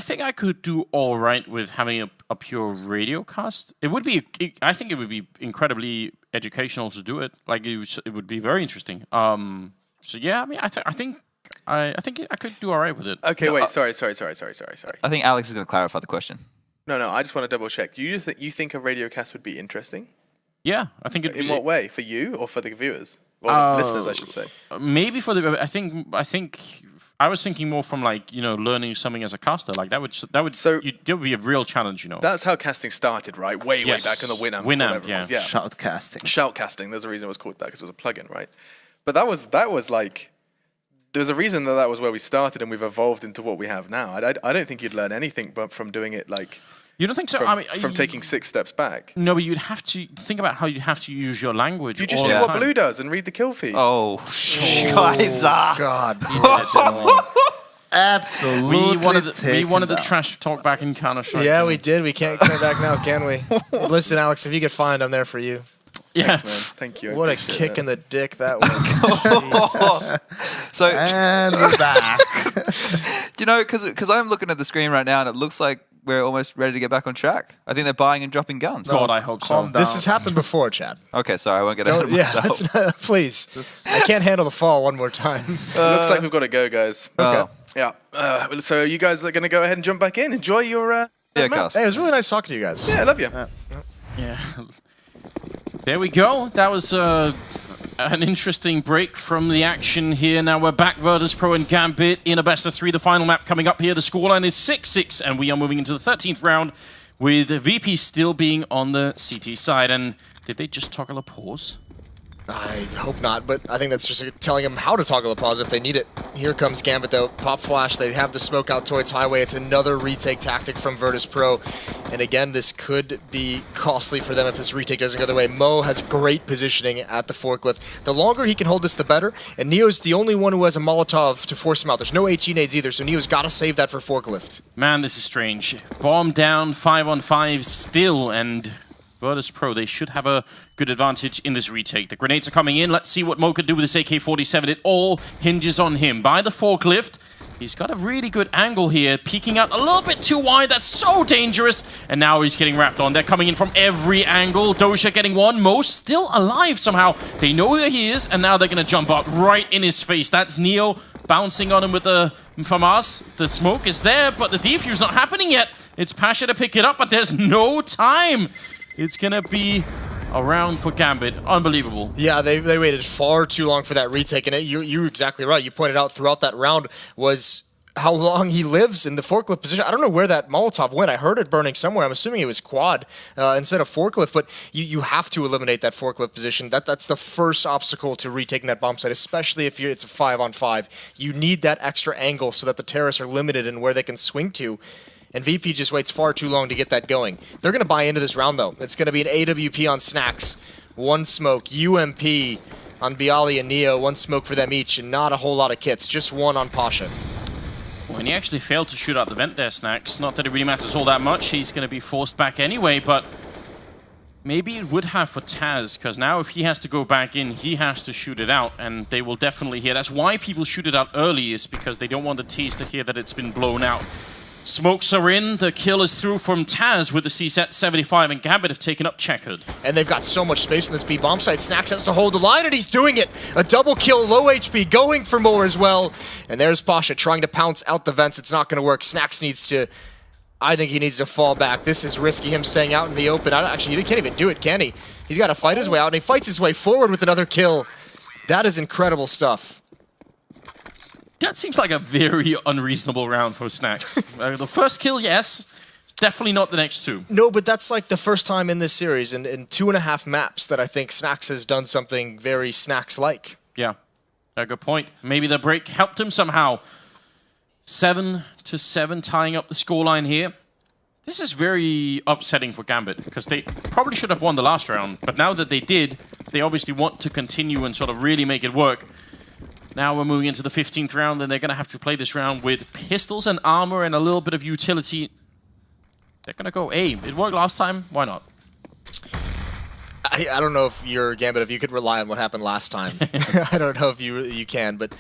think I could do all right with having a pure radio cast. I think it would be incredibly educational to do it. Like it would be very interesting. So yeah, I mean, I think I could do all right with it. Okay, wait. Sorry. I think Alex is going to clarify the question. No, I just want to double check. You think a radio cast would be interesting? Yeah, I think it'd In be what way? For you or for the viewers? Well, the listeners, I should say. maybe for the. I think I was thinking more from like, you know, learning something as a caster. Like that would be a real challenge, you know. That's how casting started, right? Way Yes. back in the Winamp. Winamp, whatever it was. yeah. Shoutcasting. Shoutcasting. There's a reason it was called that because it was a plugin, right? But that was like. There's a reason that was where we started and we've evolved into what we have now. I don't think you'd learn anything but from doing it like You don't think so? from, I mean, from taking 6 steps back. No, but you'd have to think about how you'd have to use your language. You just all do the what time. Blue does and read the kill feed. Oh, guys. God. Absolutely. We wanted the taken down. trash talk back in Counter-Strike. Yeah, we did. We can't come back now, can we? Listen, Alex, if you could find, I'm there for you. Yeah. Thanks, man. Thank you. I What a appreciate kick that. in the dick that was. So, And we're back. you know, because I'm looking at the screen right now and it looks like we're almost ready to get back on track. I think they're buying and dropping guns. God, I hope so. Calm down. This has happened before, Chad. Okay, sorry, I won't get ahead Don't, of yeah, myself. that's not, please. I can't handle the fall one more time. Looks like we've got to go, guys. Oh. Yeah. So you guys are going to go ahead and jump back in. Enjoy your Yeah, map. cast. Hey, it was really nice talking to you guys. Yeah, I love you. Yeah. There we go. That was an interesting break from the action here. Now we're back, Virtus Pro and Gambit in a best of 3. The final map coming up here. The scoreline is 6-6, and we are moving into the 13th round with VP still being on the CT side. And did they just toggle a pause? I hope not, but I think that's just telling them how to toggle a pause if they need it. Here comes Gambit, though. Pop flash, they have the smoke out towards Highway. It's another retake tactic from Virtus Pro. And again, this could be costly for them if this retake doesn't go their way. Mo has great positioning at the forklift. The longer he can hold this, the better. And Neo's the only one who has a Molotov to force him out. There's no HE nades either, so Neo's got to save that for forklift. Man, this is strange. Bomb down, 5-on-5 still, and Virtus Pro, they should have a good advantage in this retake. The grenades are coming in. Let's see what Mo can do with this AK-47. It all hinges on him. By the forklift, he's got a really good angle here, peeking out a little bit too wide. That's so dangerous. And now he's getting wrapped on. They're coming in from every angle. Doja getting one. Mo still alive somehow. They know where he is, and now they're going to jump up right in his face. That's Neo bouncing on him with the FAMAS. The smoke is there, but the defuse not happening yet. It's Pasha to pick it up, but there's no time. It's going to be a round for Gambit. Unbelievable. Yeah, they waited far too long for that retake, and you're exactly right. You pointed out throughout that round was how long he lives in the forklift position. I don't know where that Molotov went. I heard it burning somewhere. I'm assuming it was quad instead of forklift, but you have to eliminate that forklift position. That's the first obstacle to retaking that bomb site, especially if it's a 5-on-5. You need that extra angle so that the terrorists are limited in where they can swing to. And VP just waits far too long to get that going. They're going to buy into this round, though. It's going to be an AWP on Snacks, one smoke, UMP on Bialy and Neo, one smoke for them each, and not a whole lot of kits, just one on Pasha. Well, and he actually failed to shoot out the vent there, Snacks. Not that it really matters all that much. He's going to be forced back anyway, but maybe it would have for Taz, because now if he has to go back in, he has to shoot it out, and they will definitely hear. That's why people shoot it out early, is because they don't want the T's to hear that it's been blown out. Smokes are in, the kill is through from Taz with the CSAT 75, and Gambit have taken up Checkered. And they've got so much space in this B bomb site. Snacks has to hold the line, and he's doing it! A double kill, low HP, going for more as well. And there's Pasha trying to pounce out the vents. It's not going to work. Snacks needs to... I think he needs to fall back. This is risky, him staying out in the open. Actually, he can't even do it, can he? He's got to fight his way out, and he fights his way forward with another kill. That is incredible stuff. That seems like a very unreasonable round for Snacks. The first kill, yes. Definitely not the next two. No, but that's like the first time in this series, in 2.5 maps, that I think Snacks has done something very Snacks-like. Yeah, a good point. Maybe the break helped him somehow. 7-7, tying up the scoreline here. This is very upsetting for Gambit, because they probably should have won the last round, but now that they did, they obviously want to continue and sort of really make it work. Now we're moving into the 15th round, and they're going to have to play this round with pistols and armor and a little bit of utility. They're going to go A. It worked last time. Why not? I don't know if you're Gambit, if you could rely on what happened last time. I don't know if you can, but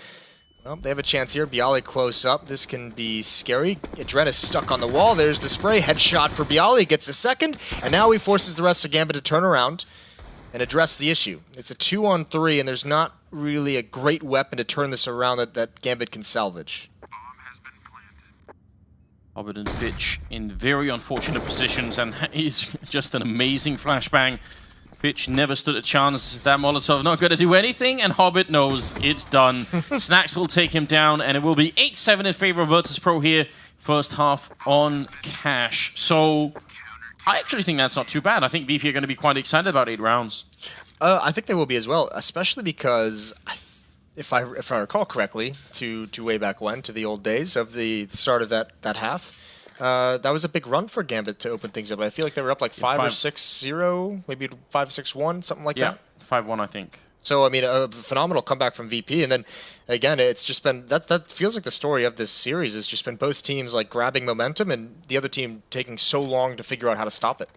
well, they have a chance here. Bialy close up. This can be scary. Adren is stuck on the wall. There's the spray. Headshot for Bialy. Gets a second, and now he forces the rest of Gambit to turn around and address the issue. It's a 2-on-3, and there's not really a great weapon to turn this around that Gambit can salvage. Hobbit and Fitch in very unfortunate positions, and he's just an amazing flashbang. Fitch never stood a chance. That Molotov not going to do anything, and Hobbit knows it's done. Snacks will take him down, and it will be 8-7 in favor of Virtus Pro here. First half on cash. So I actually think that's not too bad. I think VP are going to be quite excited about 8 rounds. I think they will be as well, especially because, if I recall correctly, to way back when, to the old days of the start of that half, that was a big run for Gambit to open things up. I feel like they were up like 5 or 6-0, maybe 5-6-1, something like that. 5-1, I think. So, I mean, a phenomenal comeback from VP, and then, again, it's just been, that feels like the story of this series has just been both teams, like, grabbing momentum, and the other team taking so long to figure out how to stop it.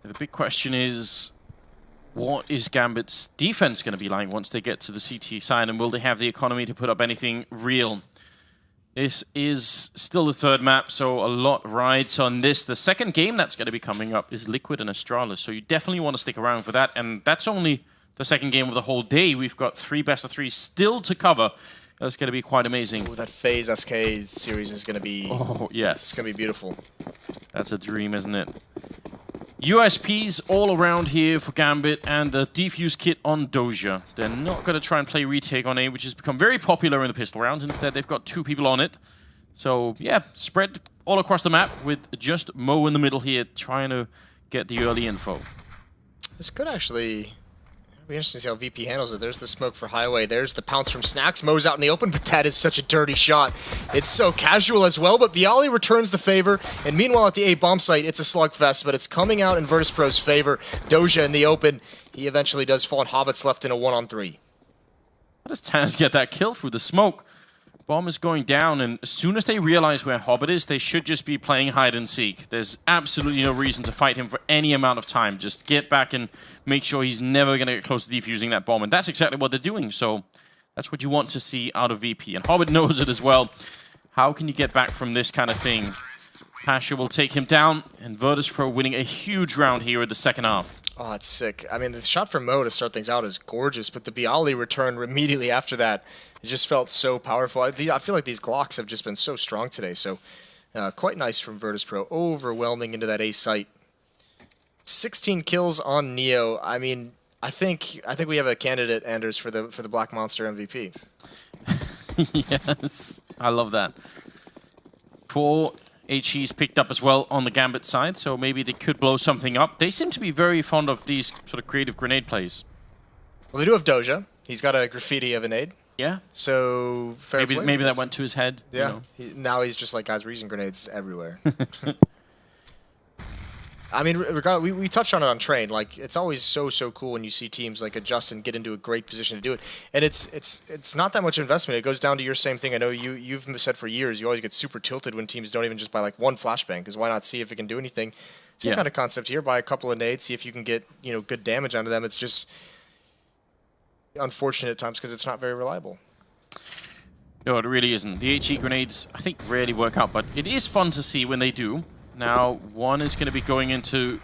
The big question is, what is Gambit's defense going to be like once they get to the CT side, and will they have the economy to put up anything real? This is still the third map, so a lot rides on this. The second game that's going to be coming up is Liquid and Astralis, so you definitely want to stick around for that, and that's only the second game of the whole day. We've got 3 best-of-3s still to cover. That's going to be quite amazing. Ooh, that FaZe SK series is going to be... Oh, yes. It's going to be beautiful. That's a dream, isn't it? USPs all around here for Gambit, and the defuse kit on Doja. They're not going to try and play retake on A, which has become very popular in the pistol rounds. Instead, they've got 2 people on it. So, yeah, spread all across the map with just Mo in the middle here, trying to get the early info. This could actually... It'll be interesting to see how VP handles it. There's the smoke for Highway. There's the pounce from Snacks. Mo's out in the open, but that is such a dirty shot. It's so casual as well, but Bialy returns the favor. And meanwhile, at the A bomb site, it's a slugfest, but it's coming out in Virtus Pro's favor. Doja in the open. He eventually does fall, and Hobbit's left in a 1-on-3. How does Taz get that kill through the smoke? Bomb is going down, and as soon as they realize where Hobbit is, they should just be playing hide and seek. There's absolutely no reason to fight him for any amount of time. Just get back and make sure he's never going to get close to defusing that bomb, and that's exactly what they're doing. So that's what you want to see out of VP, and Hobbit knows it as well. How can you get back from this kind of thing? Pasha will take him down, and Virtus.pro winning a huge round here in the second half. Oh, it's sick. I mean, the shot from Mo to start things out is gorgeous, but the Bialy return immediately after that, it just felt so powerful. I feel like these Glocks have just been so strong today, so quite nice from Virtus.pro. Overwhelming into that A site. 16 kills on Neo. I mean, I think we have a candidate, Anders, for the Black Monster MVP. Yes, I love that. 4 HE's picked up as well on the Gambit side, so maybe they could blow something up. They seem to be very fond of these sort of creative grenade plays. Well, they do have Doja. He's got a graffiti of a nade. Yeah. So fair play, maybe that went to his head. Yeah. You know. Now he's just like, guys, we're using grenades everywhere. I mean, regardless, we touched on it on Train. Like, it's always so cool when you see teams like adjust and get into a great position to do it. And it's not that much investment. It goes down to your same thing. I know you've said for years you always get super tilted when teams don't even just buy like one flashbang, because why not see if it can do anything? Same kind of concept here. Buy a couple of nades, see if you can get good damage onto them. It's just unfortunate at times because it's not very reliable. No, it really isn't. The HE grenades, I think, rarely work out, but it is fun to see when they do. Now, one is going to be going into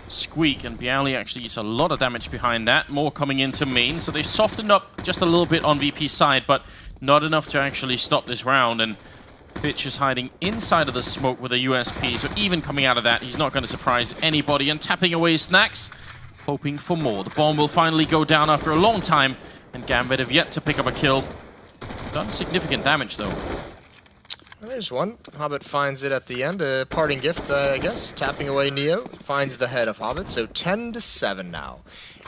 Squeak, and Bialy actually eats a lot of damage behind that. More coming into main, so they softened up just a little bit on VP's side, but not enough to actually stop this round. And Fitch is hiding inside of the smoke with a USP, so even coming out of that, he's not going to surprise anybody. And tapping away Snacks, hoping for more. The bomb will finally go down after a long time, and Gambit have yet to pick up a kill. Done significant damage, though. Well, there's one. Hobbit finds it at the end. A parting gift, I guess. Tapping away Neo. Finds the head of Hobbit. So 10-7 now.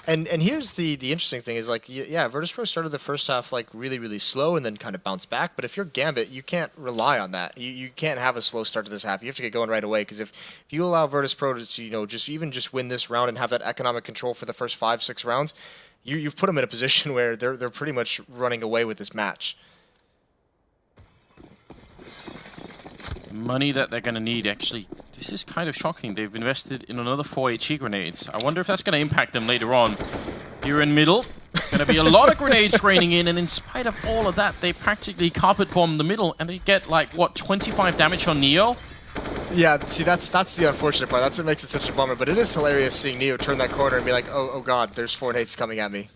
And here's the interesting thing is, like, yeah, Virtus.pro started the first half, like, really slow and then kind of bounced back. But if you're Gambit, you can't rely on that. You can't have a slow start to this half. You have to get going right away, because if you allow Virtus.pro to, just win this round and have that economic control for the first 5-6 rounds, you've put them in a position where they're pretty much running away with this match. Money that they're going to need, actually. This is kind of shocking. They've invested in another 4 HE grenades. I wonder if that's going to impact them later on. Here in middle, going to be a lot of grenades raining in, and in spite of all of that, they practically carpet bomb the middle, and they get, like, what, 25 damage on Neo? Yeah, see, that's the unfortunate part. That's what makes it such a bummer. But it is hilarious seeing Neo turn that corner and be like, oh god, there's 4 nades coming at me.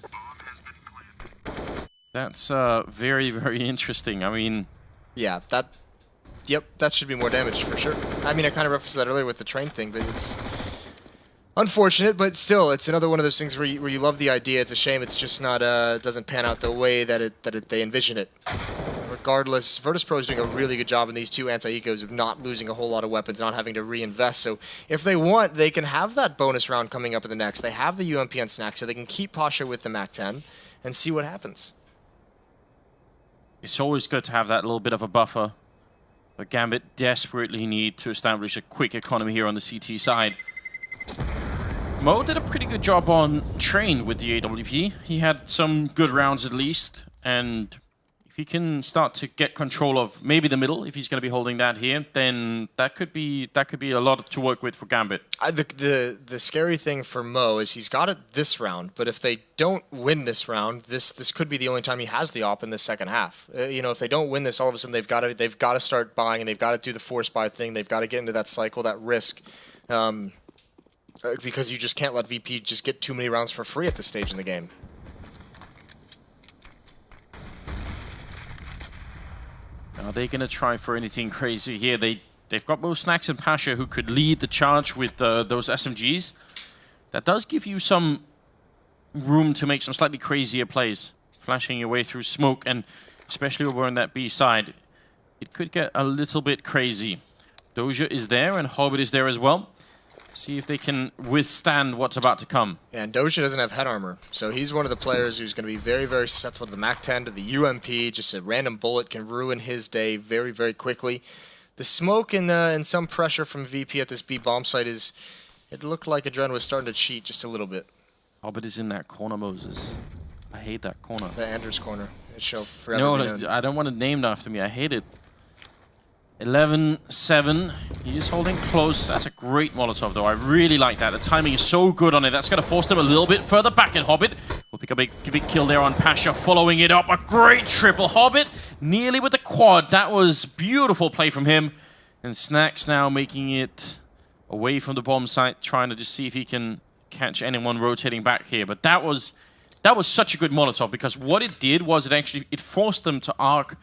That's very interesting. I mean... Yeah, Yep, that should be more damage for sure. I mean, I kind of referenced that earlier with the train thing, but it's unfortunate. But still, it's another one of those things where you love the idea. It's a shame it's just not doesn't pan out the way that they envision it. Regardless, Virtus.pro is doing a really good job in these 2 anti-ecos of not losing a whole lot of weapons, not having to reinvest. So if they want, they can have that bonus round coming up in the next. They have the UMP and Snack, so they can keep Pasha with the MAC-10 and see what happens. It's always good to have that little bit of a buffer. But Gambit desperately need to establish a quick economy here on the CT side. Mo did a pretty good job on Train with the AWP. He had some good rounds at least, and if he can start to get control of maybe the middle, if he's going to be holding that here, then that could be a lot to work with for Gambit. The scary thing for Mo is he's got it this round, but if they don't win this round, this could be the only time he has the op in the second half. If they don't win this, all of a sudden they've got to start buying, and they've got to do the force buy thing. They've got to get into that cycle, that risk, because you just can't let VP just get too many rounds for free at this stage in the game. Are they going to try for anything crazy here? They've got both Snacks and Pasha who could lead the charge with those SMGs. That does give you some room to make some slightly crazier plays. Flashing your way through smoke, and especially over on that B side, it could get a little bit crazy. Doja is there, and Hobbit is there as well. See if they can withstand what's about to come. Yeah, and Doja doesn't have head armor, so he's one of the players who's going to be very susceptible to the MAC-10, to the UMP. Just a random bullet can ruin his day very quickly. The smoke and some pressure from VP at this B bomb site it looked like Adren was starting to cheat just a little bit. Hobbit is in that corner, Moses. I hate that corner. The Anders corner. It shall forever No, be known. I don't want it named after me. I hate it. 11-7. He is holding close. That's a great Molotov, though. I really like that. The timing is so good on it. That's going to force them a little bit further back. And Hobbit will pick a big kill there on Pasha, following it up. A great triple. Hobbit nearly with the quad. That was beautiful play from him. And Snacks now making it away from the bomb site, trying to just see if he can catch anyone rotating back here. But that was such a good Molotov, because what it did was it forced them to arc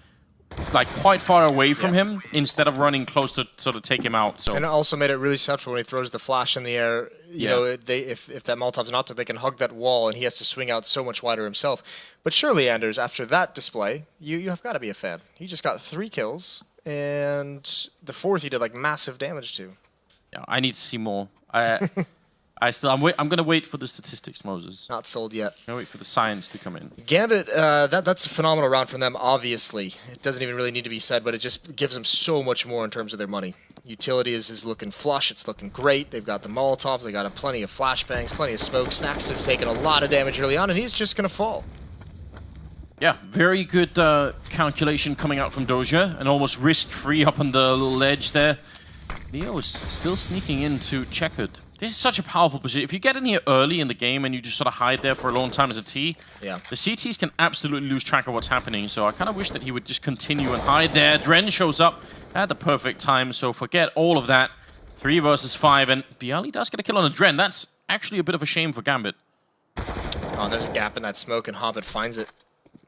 like quite far away from him instead of running close to sort of take him out. So, and it also made it really susceptible when he throws the flash in the air. You know, if that Molotov's not there, they can hug that wall, and he has to swing out so much wider himself. But surely, Anders, after that display, you have got to be a fan. He just got 3 kills, and the 4th he did like massive damage to. Yeah, I need to see more. I'm gonna wait for the statistics, Moses. Not sold yet. I'm gonna wait for the science to come in. Gambit, that's a phenomenal round from them, obviously. It doesn't even really need to be said, but it just gives them so much more in terms of their money. Utility is looking flush, it's looking great. They've got the Molotovs, they got plenty of flashbangs, plenty of smoke. Snacks has taken a lot of damage early on, and he's just gonna fall. Yeah, very good calculation coming out from Doja, and almost risk-free up on the little ledge there. Leo is still sneaking into checkered. This is such a powerful position. If you get in here early in the game and you just sort of hide there for a long time as a T, yeah, the CTs can absolutely lose track of what's happening. So I kind of wish that he would just continue and hide there. Dren shows up at the perfect time, so forget all of that. 3 versus 5, and Bialy does get a kill on a Dren. That's actually a bit of a shame for Gambit. Oh, there's a gap in that smoke, and Hobbit finds it.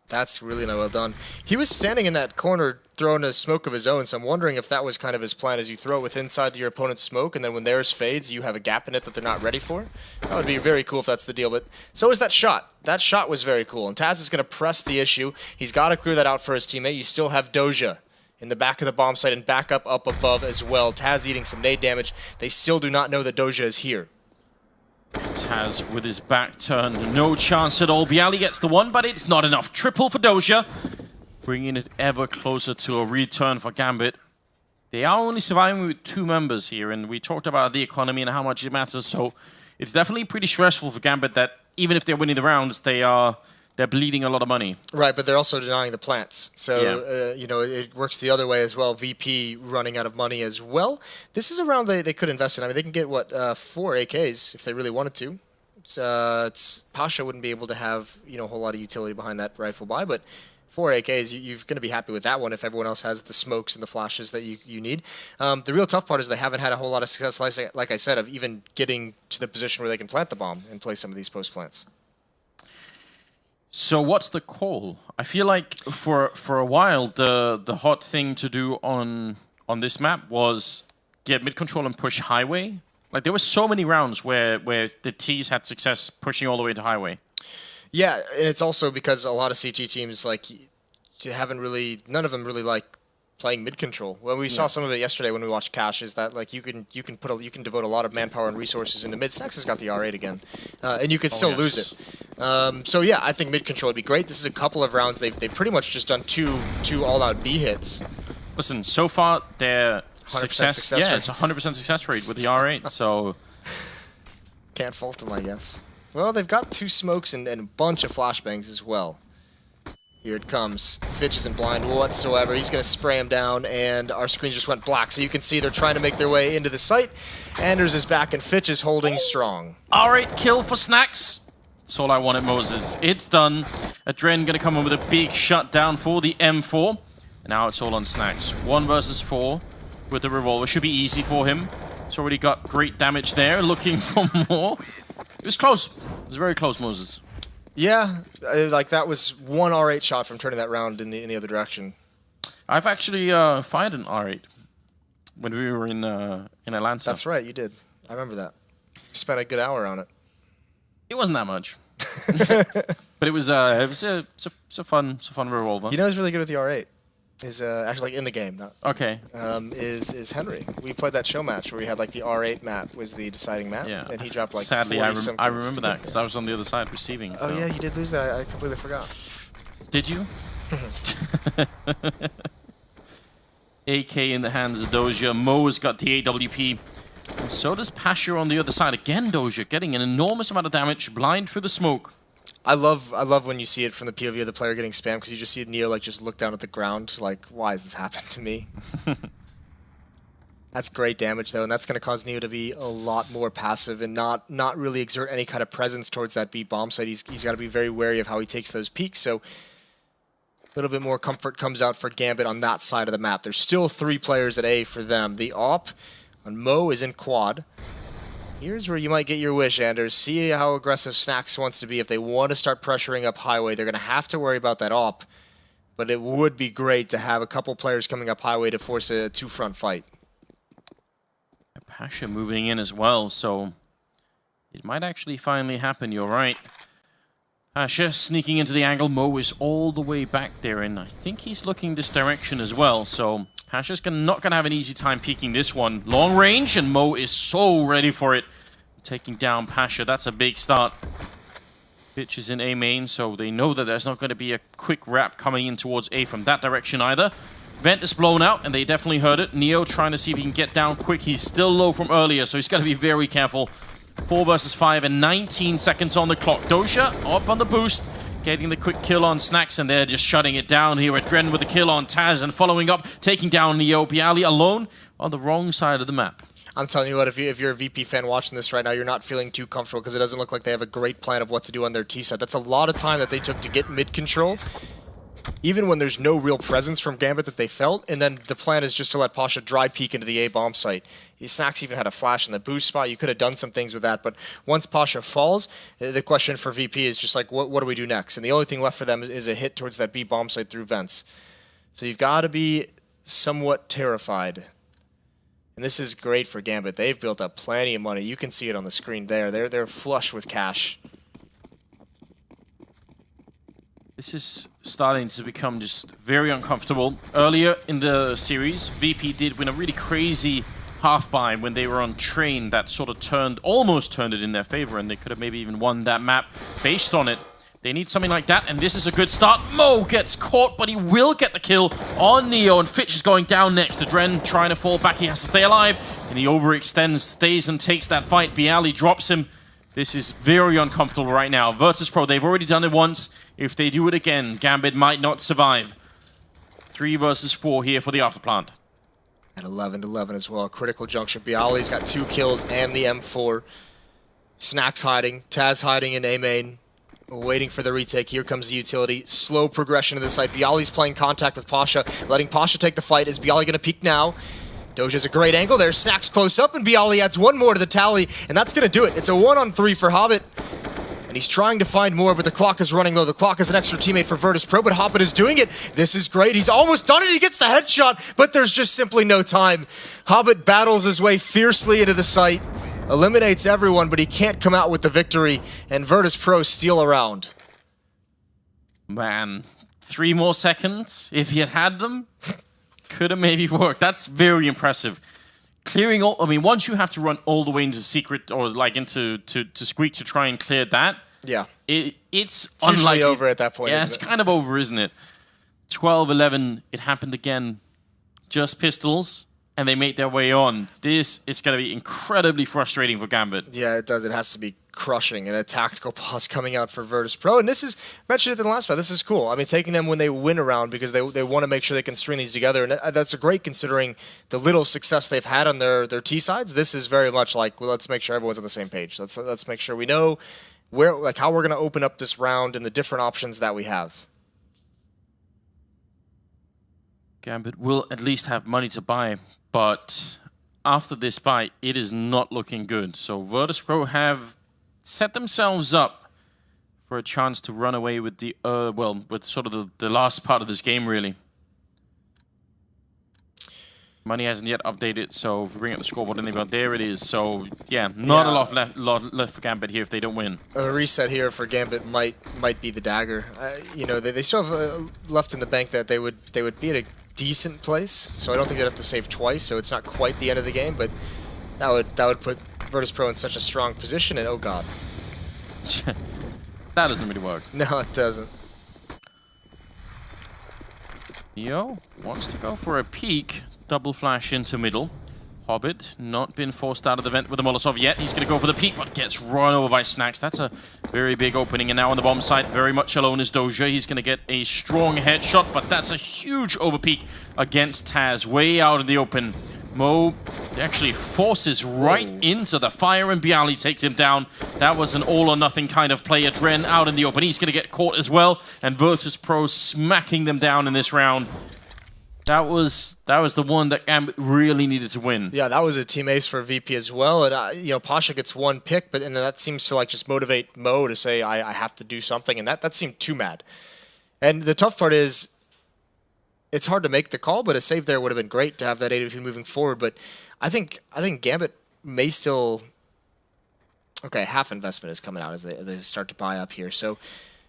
That's really not well done. He was standing in that corner throwing a smoke of his own, so I'm wondering if that was kind of his plan, as you throw it with inside your opponent's smoke, and then when theirs fades, you have a gap in it that they're not ready for. That would be very cool if that's the deal, but so is that shot. That shot was very cool, and Taz is going to press the issue. He's got to clear that out for his teammate. You still have Doja in the back of the bomb site and back up above as well. Taz eating some nade damage. They still do not know that Doja is here. Taz with his back turned, no chance at all. Bialy gets the 1, but it's not enough. Triple for Doja, bringing it ever closer to a return for Gambit. They are only surviving with 2 members here, and we talked about the economy and how much it matters, so it's definitely pretty stressful for Gambit that even if they're winning the rounds, they're bleeding a lot of money. Right, but they're also denying the plants. So, yeah. You know, it works the other way as well. VP running out of money as well. This is a round they could invest in. I mean, they can get, what, 4 AKs if they really wanted to. Pasha wouldn't be able to have, you know, a whole lot of utility behind that rifle buy, but 4 AKs, you're going to be happy with that one if everyone else has the smokes and the flashes that you need. The real tough part is they haven't had a whole lot of success, like I said, of even getting to the position where they can plant the bomb and play some of these post plants. So what's the call? I feel like for a while the hot thing to do on this map was get mid control and push highway. Like there were so many rounds where the T's had success pushing all the way to highway. Yeah, and it's also because a lot of CT teams like none of them really like playing mid control. Well, we saw some of it yesterday when we watched Cash. Is that like you can devote a lot of manpower and resources into mid. Snacks has got the R8 again, and you can still lose it. So yeah, I think mid control would be great. This is a couple of rounds they've pretty much just done two all-out B hits. Listen, so far their success rate. it's 100% success rate with the R8. So can't fault them, I guess. Well, they've got 2 smokes and a bunch of flashbangs as well. Here it comes. Fitch isn't blind whatsoever. He's going to spray him down, and our screen just went black. So you can see they're trying to make their way into the site. Anders is back, and Fitch is holding strong. R8 kill for Snacks. That's all I wanted, Moses. It's done. Adren going to come in with a big shutdown for the M4. And now it's all on Snacks. 1 versus 4 with the revolver. Should be easy for him. He's already got great damage there. Looking for more. It was close. It was very close, Moses. Yeah, like that was 1 R8 shot from turning that round in the other direction. I've actually fired an R8 when we were in Atlanta. That's right, you did. I remember that. You spent a good hour on it. It wasn't that much, but it was a fun revolver. You know who's really good with the R8? Is actually like in the game. Not, okay. Is Henry. We played that show match where we had like the R8 map was the deciding map, and he dropped like. Sadly, 40 I remember that because I was on the other side receiving. So. Oh yeah, you did lose that. I completely forgot. Did you? AK in the hands of Doja. Mo's got the AWP. And so does Pasha on the other side. Again, Doja getting an enormous amount of damage, blind through the smoke. I love when you see it from the POV of the player getting spammed, because you just see Neo like just look down at the ground like, why has this happened to me? That's great damage though, and that's going to cause Neo to be a lot more passive and not really exert any kind of presence towards that B bomb site. He's got to be very wary of how he takes those peaks, so a little bit more comfort comes out for Gambit on that side of the map. There's still 3 players at A for them. The AWP on Mo is in quad. Here's where you might get your wish, Anders. See how aggressive Snax wants to be. If they want to start pressuring up highway, they're going to have to worry about that AWP. But it would be great to have a couple players coming up highway to force a 2-front fight. Pasha moving in as well, so it might actually finally happen, you're right. Pasha sneaking into the angle. Mo is all the way back there, and I think he's looking this direction as well, so Pasha's not going to have an easy time peeking this one. Long range, and Mo is so ready for it. Taking down Pasha, that's a big start. Pitch is in A main, so they know that there's not going to be a quick wrap coming in towards A from that direction either. Vent is blown out, and they definitely heard it. Neo trying to see if he can get down quick. He's still low from earlier, so he's got to be very careful. 4 versus 5 and 19 seconds on the clock. Doja up on the boost, getting the quick kill on Snax, and they're just shutting it down here. Adren with the kill on Taz, and following up, taking down Neo. Bialy alone on the wrong side of the map. I'm telling you what, if you're a VP fan watching this right now, you're not feeling too comfortable because it doesn't look like they have a great plan of what to do on their T side. That's a lot of time that they took to get mid control, even when there's no real presence from Gambit that they felt, and then the plan is just to let Pasha dry peek into the A bomb site. Snax even had a flash in the boost spot. You could have done some things with that, but once Pasha falls, the question for VP is just like, what do we do next? And the only thing left for them is a hit towards that B bomb site through vents. So you've got to be somewhat terrified. And this is great for Gambit. They've built up plenty of money. You can see it on the screen there. They're flush with cash. This is starting to become just very uncomfortable. Earlier in the series, VP did win a really crazy half-buy when they were on train that sort of almost turned it in their favor, and they could have maybe even won that map based on it. They need something like that, and this is a good start. Mo gets caught, but he will get the kill on Neo, and Fitch is going down next. Adren trying to fall back. He has to stay alive, and he overextends, stays and takes that fight. Bialy drops him. This is very uncomfortable right now. Virtus.pro, they've already done it once. If they do it again, Gambit might not survive. 3 versus 4 here for the afterplant. At 11-11 as well. Critical junction. Bialy's got 2 kills and the M4. Snax hiding. Taz hiding in A main. Waiting for the retake. Here comes the utility. Slow progression to the site. Bialy's playing contact with Pasha, letting Pasha take the fight. Is Bialy going to peek now? Doja's a great angle there. Snax close up, and Bialy adds 1 more to the tally, and that's going to do it. It's a 1-on-3 for Hobbit. And he's trying to find more, but the clock is running low. The clock is an extra teammate for Virtus.pro, but Hobbit is doing it. This is great. He's almost done it. He gets the headshot, but there's just simply no time. Hobbit battles his way fiercely into the site. Eliminates everyone, but he can't come out with the victory, and Virtus.pro steal a round. Man, 3 more seconds, if he had had them, could have maybe worked. That's very impressive. Clearing all, I mean, once you have to run all the way into secret, or like into Squeak to try and clear that, yeah, it's usually over at that point. Yeah, it's kind of over, isn't it? 12-11, it happened again. Just pistols. And they make their way on. This is going to be incredibly frustrating for Gambit. Yeah, it does. It has to be crushing, and a tactical pause coming out for Virtus.pro. And this is, mentioned it in the last part, this is cool. I mean, taking them when they win a round because they want to make sure they can string these together. And that's a great considering the little success they've had on their T sides. This is very much like, well, let's make sure everyone's on the same page. Let's make sure we know where, like, how we're going to open up this round and the different options that we have. Gambit will at least have money to buy, but after this buy, it is not looking good. So Virtus.pro have set themselves up for a chance to run away with the, with sort of the last part of this game, really. Money hasn't yet updated, so if we bring up the scoreboard, there it is. So, yeah, not a lot left for Gambit here if they don't win. A reset here for Gambit might be the dagger. You know, they still have left in the bank that they would be at a decent place, so I don't think they'd have to save twice, so it's not quite the end of the game, but that would put Virtus.pro in such a strong position, and oh god. That doesn't really work. No, it doesn't. Neo wants to go for a peek. Double flash into middle. Hobbit not been forced out of the vent with the Molotov yet. He's going to go for the peek, but gets run over by Snax. That's a Very big opening, and now on the bomb site, very much alone is Doja. He's going to get a strong headshot, but that's a huge overpeak against Taz, way out in the open. Mo actually forces right into the fire, and Bialy takes him down. That was an all-or-nothing kind of play. Adren out in the open. He's going to get caught as well, and Virtus.pro smacking them down in this round. That was the one that Gambit really needed to win. Yeah, that was a team ace for VP as well. And you know, Pasha gets one pick, but and that seems to like just motivate Mo to say I have to do something, and that seemed too mad. And the tough part is, it's hard to make the call, but a save there would have been great to have that AWP moving forward. But I think Gambit may still. Okay, half investment is coming out as they start to buy up here. So.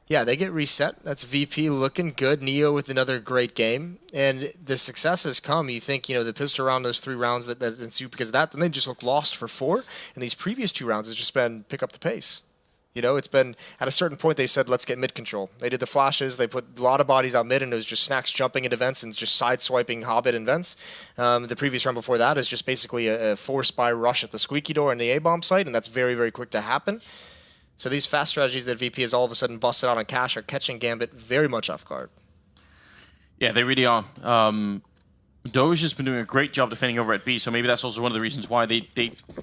Yeah, they get reset. That's VP looking good. Neo with another great game. And the success has come. You think, you know, the pistol round, those 3 rounds that ensued because of that, then they just look lost for 4. And these previous 2 rounds has just been pick up the pace. You know, it's been, at a certain point, they said, let's get mid control. They did the flashes. They put a lot of bodies out mid, and it was just Snacks jumping into vents and just side-swiping Hobbit and vents. The previous round before that is just basically a force-buy rush at the squeaky door and the A-bomb site, and that's very, very quick to happen. So these fast strategies that VP has all of a sudden busted out on Cash are catching Gambit very much off guard. Yeah, they really are. Doge has been doing a great job defending over at B, so maybe that's also one of the reasons why they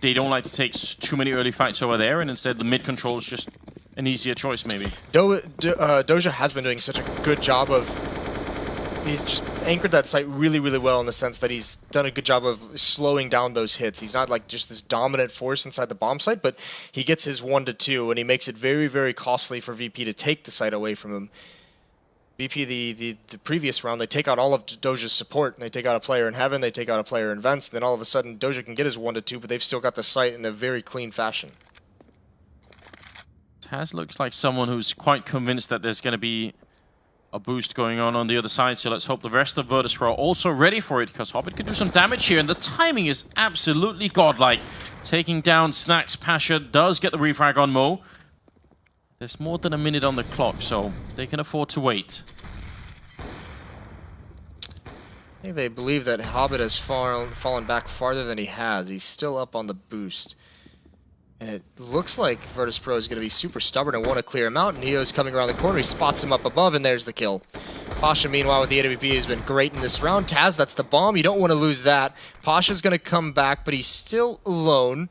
don't like to take too many early fights over there, and instead the mid control is just an easier choice, maybe. Doja has been doing such a good job of... He's just anchored that site really, really well in the sense that he's done a good job of slowing down those hits. He's not like just this dominant force inside the bomb site, but he gets his 1 to 2, and he makes it very, very costly for VP to take the site away from him. VP, the previous round, they take out all of Doja's support, and they take out a player in Heaven, they take out a player in Vents, and then all of a sudden Doja can get his 1 to 2, but they've still got the site in a very clean fashion. Taz looks like someone who's quite convinced that there's going to be a boost going on the other side, so let's hope the rest of Virtus.pro are also ready for it, because Hobbit could do some damage here, and the timing is absolutely godlike. Taking down Snacks, Pasha does get the refrag on Mo. There's more than a minute on the clock, so they can afford to wait. I think they believe that Hobbit has fallen back farther than he has. He's still up on the boost. And it looks like Virtus.pro is going to be super stubborn and want to clear him out. Neo's coming around the corner. He spots him up above, and there's the kill. Pasha, meanwhile, with the AWP has been great in this round. Taz, that's the bomb. You don't want to lose that. Pasha's going to come back, but he's still alone.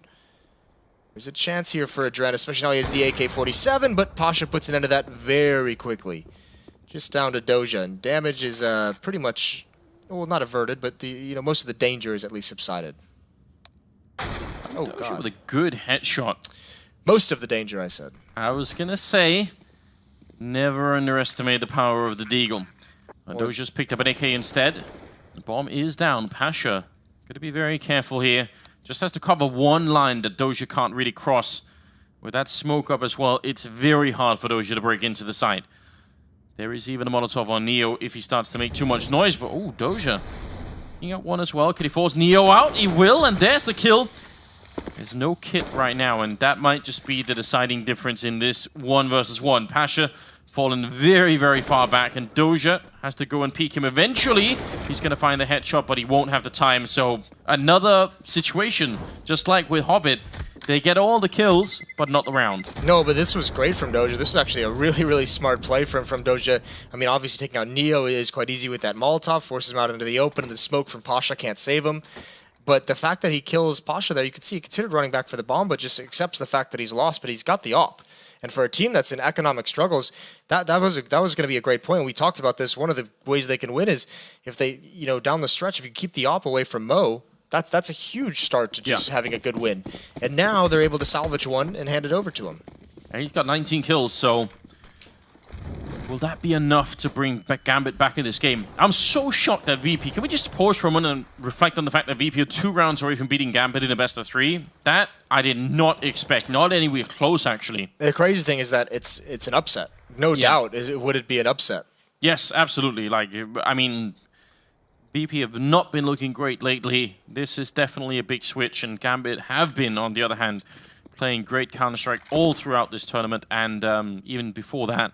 There's a chance here for Adren, especially now he has the AK-47, but Pasha puts an end to that very quickly. Just down to Doja, and damage is pretty much, well, not averted, but most of the danger is at least subsided. Oh, God. With a good headshot. Most of the danger, I said. I was going to say, never underestimate the power of the Deagle. Doja's picked up an AK instead. The bomb is down. Pasha, got to be very careful here. Just has to cover one line that Doja can't really cross. With that smoke up as well, it's very hard for Doja to break into the site. There is even a Molotov on Neo if he starts to make too much noise, but oh, Doja. He got one as well. Could he force Neo out? He will, and there's the kill. There's no kit right now, and that might just be the deciding difference in this 1 versus 1. Pasha fallen very, very far back, and Doja has to go and peek him eventually. He's going to find the headshot, but he won't have the time. So another situation, just like with Hobbit. They get all the kills, but not the round. No, but this was great from Doja. This is actually a really, really smart play from Doja. I mean, obviously taking out Neo is quite easy with that Molotov, forces him out into the open, and the smoke from Pasha can't save him. But the fact that he kills Pasha there, you can see he considered running back for the bomb, but just accepts the fact that he's lost, but he's got the op. And for a team that's in economic struggles, that was going to be a great point. We talked about this. One of the ways they can win is if they, down the stretch, if you keep the op away from Mo, that's a huge start to just having a good win. And now they're able to salvage one and hand it over to him. And he's got 19 kills, so will that be enough to bring Gambit back in this game? I'm so shocked at VP. Can we just pause for a moment and reflect on the fact that VP are 2 rounds or even beating Gambit in a best of 3? That I did not expect. Not anywhere close, actually. The crazy thing is that it's an upset. No doubt. Would it be an upset? Yes, absolutely. I mean, VP have not been looking great lately. This is definitely a big switch, and Gambit have been, on the other hand, playing great Counter-Strike all throughout this tournament, and even before that.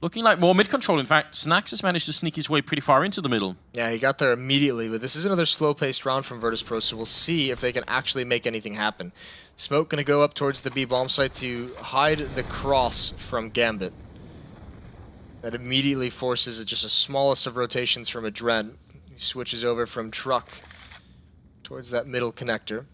Looking like more mid-control. In fact, Snax has managed to sneak his way pretty far into the middle. Yeah, he got there immediately, but this is another slow-paced round from Virtus.pro, so we'll see if they can actually make anything happen. Smoke going to go up towards the B bomb site to hide the cross from Gambit. That immediately forces just the smallest of rotations from Adren. He switches over from Truck towards that middle connector.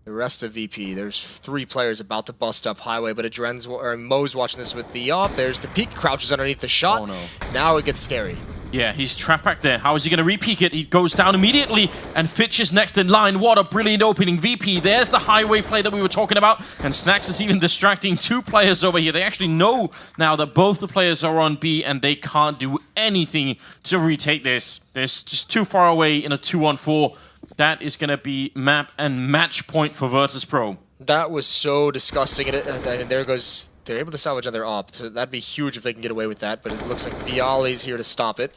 The rest of VP, there's 3 players about to bust up Highway, but Adren's or Mo's watching this with the op. There's the peek, crouches underneath the shot. Oh no. Now it gets scary. Yeah, he's trapped back there. How is he going to re-peek it? He goes down immediately, and Fitch is next in line. What a brilliant opening. VP, there's the Highway play that we were talking about, and Snax is even distracting 2 players over here. They actually know now that both the players are on B, and they can't do anything to retake this. They're just too far away in a 2-on-4. That is going to be map and match point for Virtus.pro. That was so disgusting. And there goes... They're able to salvage on their op, so that'd be huge if they can get away with that, but it looks like Bialy's here to stop it.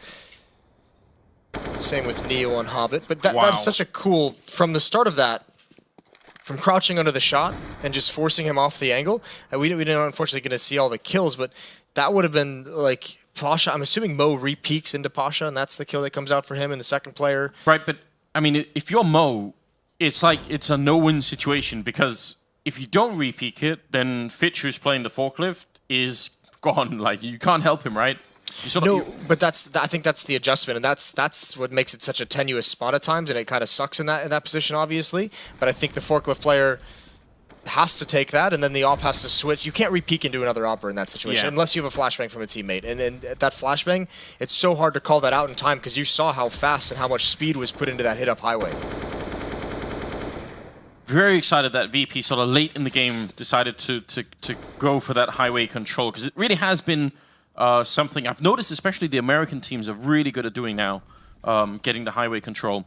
Same with Neo on Hobbit, but that's such a cool... From the start of that, from crouching under the shot and just forcing him off the angle, we didn't unfortunately get to see all the kills, but that would have been like... Pasha, I'm assuming Mo re-peeks into Pasha, and that's the kill that comes out for him and the second player. Right, but I mean, if you're Mo, it's like it's a no-win situation, because if you don't re-peek it, then Fitch, who's playing the forklift, is gone. Like, you can't help him, right? But I think that's the adjustment, and that's what makes it such a tenuous spot at times, and it kind of sucks in that position, obviously. But I think the forklift player has to take that, and then the op has to switch. You can't re-peek into another opper in that situation, unless you have a flashbang from a teammate. And that flashbang, it's so hard to call that out in time, because you saw how fast and how much speed was put into that hit-up Highway. Very excited that VP sort of late in the game decided to go for that Highway control, because it really has been something I've noticed, especially the American teams are really good at doing now, getting the Highway control.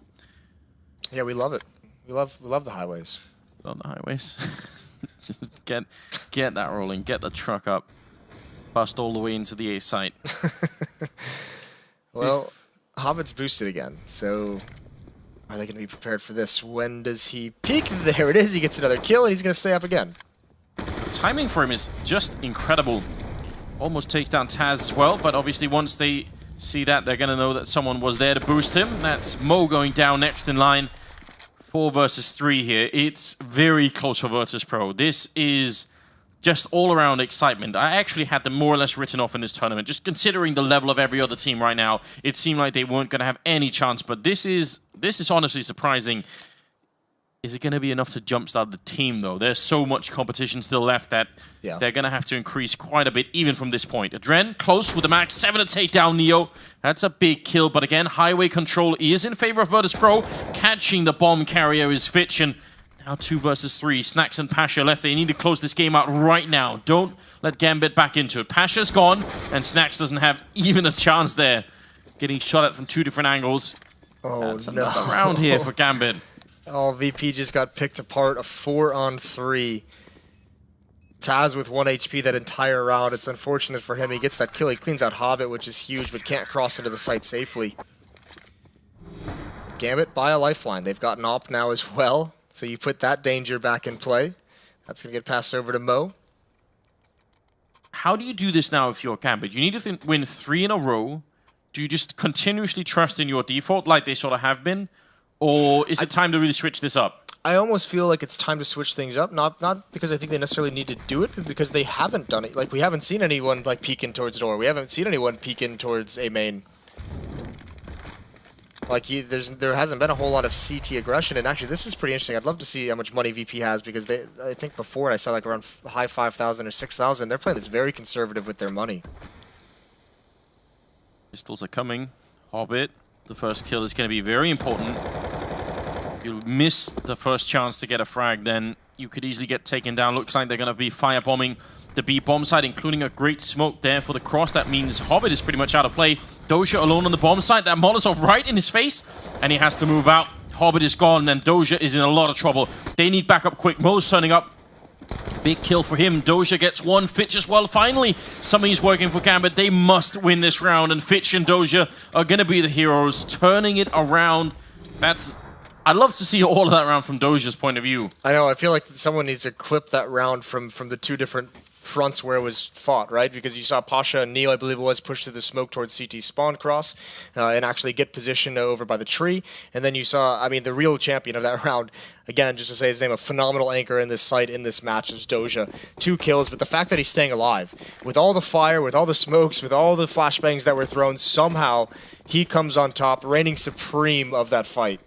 Yeah, we love it. We love the Highways. On the highways. Just get that rolling, get the truck up, bust all the way into the A site. Well, Hobbit's boosted again, so are they going to be prepared for this? When does he peek? There it is, he gets another kill, and he's going to stay up again. The timing for him is just incredible. Almost takes down Taz as well, but obviously once they see that, they're going to know that someone was there to boost him. That's Mo going down next in line. 4 versus 3 here. It's very close for Virtus.pro. This is just all-around excitement. I actually had them more or less written off in this tournament. Just considering the level of every other team right now, it seemed like they weren't going to have any chance. But this is honestly surprising. Is it going to be enough to jumpstart the team, though? There's so much competition still left that they're going to have to increase quite a bit, even from this point. Adren, close with the max 7 to take down Neo. That's a big kill, but again, Highway control is in favor of Virtus.pro. Catching the bomb carrier is Fitch, and now 2 versus 3. Snax and Pasha left. They need to close this game out right now. Don't let Gambit back into it. Pasha's gone, and Snax doesn't have even a chance there. Getting shot at from 2 different angles. Oh, that's another round here for Gambit. Oh, VP just got picked apart. A 4-on-3. Taz with 1 HP that entire round. It's unfortunate for him. He gets that kill. He cleans out Hobbit, which is huge, but can't cross into the site safely. Gambit by a lifeline. They've got an op now as well, so you put that danger back in play. That's going to get passed over to Mo. How do you do this now if you're Gambit? You need to win 3 in a row. Do you just continuously trust in your default like they sort of have been? Or is it time to really switch this up? I almost feel like it's time to switch things up. Not because I think they necessarily need to do it, but because they haven't done it. Like, we haven't seen anyone like peek in towards door. We haven't seen anyone peek in towards A main. Like, there hasn't been a whole lot of CT aggression. And actually, this is pretty interesting. I'd love to see how much money VP has, because I think before I saw like around high 5,000 or 6,000. They're playing this very conservative with their money. Pistols are coming. Hobbit. The first kill is going to be very important. If you miss the first chance to get a frag, then you could easily get taken down. Looks like they're going to be firebombing the B bomb site, including a great smoke there for the cross. That means Hobbit is pretty much out of play. Doja alone on the bomb site. That Molotov right in his face, and he has to move out. Hobbit is gone, and Doja is in a lot of trouble. They need backup quick. Mo's turning up. Big kill for him. Doja gets 1. Fitch as well. Finally, somebody's working for Gambit. They must win this round, and Fitch and Doja are going to be the heroes, turning it around. I'd love to see all of that round from Doja's point of view. I know. I feel like someone needs to clip that round from the 2 different fronts where it was fought, right? Because you saw Pasha and Neo, I believe it was, push through the smoke towards CT spawn cross and actually get positioned over by the tree. And then you saw, I mean, the real champion of that round, again, just to say his name, a phenomenal anchor in this site, in this match, is Doja. 2 kills, but the fact that he's staying alive, with all the fire, with all the smokes, with all the flashbangs that were thrown, somehow he comes on top, reigning supreme of that fight.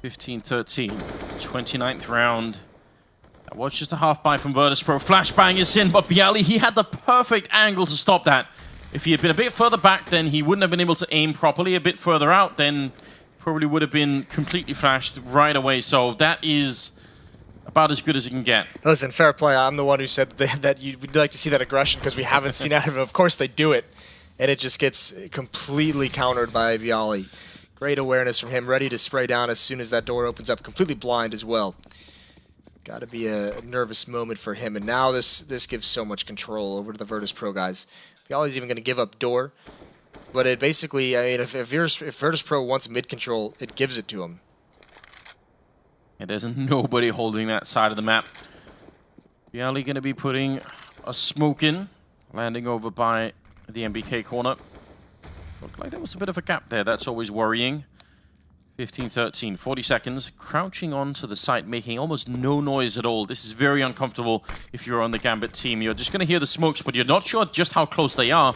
15-13, 29th round. That was just a half buy from Virtus.pro. Flashbang is in, but Bialy, he had the perfect angle to stop that. If he had been a bit further back, then he wouldn't have been able to aim properly. A bit further out, then probably would have been completely flashed right away. So that is about as good as you can get. Listen, fair play. I'm the one who said that you'd like to see that aggression because we haven't seen out of it. Of course they do it, and it just gets completely countered by Bialy. Great awareness from him, ready to spray down as soon as that door opens up, completely blind as well. Got to be a nervous moment for him, and now this gives so much control over to the Virtus.pro guys. Bialy's even going to give up door, but it basically, I mean, if Virtus.pro wants mid control, it gives it to him. Yeah, there's nobody holding that side of the map. Bialy going to be putting a smoke in, landing over by the MBK corner. Looked like there was a bit of a gap there. That's always worrying. 15-13, 40 seconds, crouching onto the site, making almost no noise at all. This is very uncomfortable if you're on the Gambit team. You're just going to hear the smokes, but you're not sure just how close they are.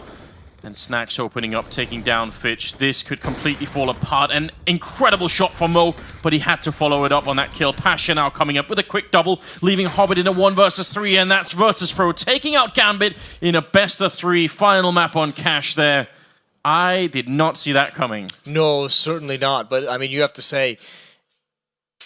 And Snacks opening up, taking down Fitch. This could completely fall apart. An incredible shot from Mo, but he had to follow it up on that kill. Pasha now coming up with a quick double, leaving Hobbit in a 1 versus 3, and that's Virtus.pro taking out Gambit in a best-of-3 final map on Cash there. I did not see that coming. No, certainly not. But, I mean, you have to say,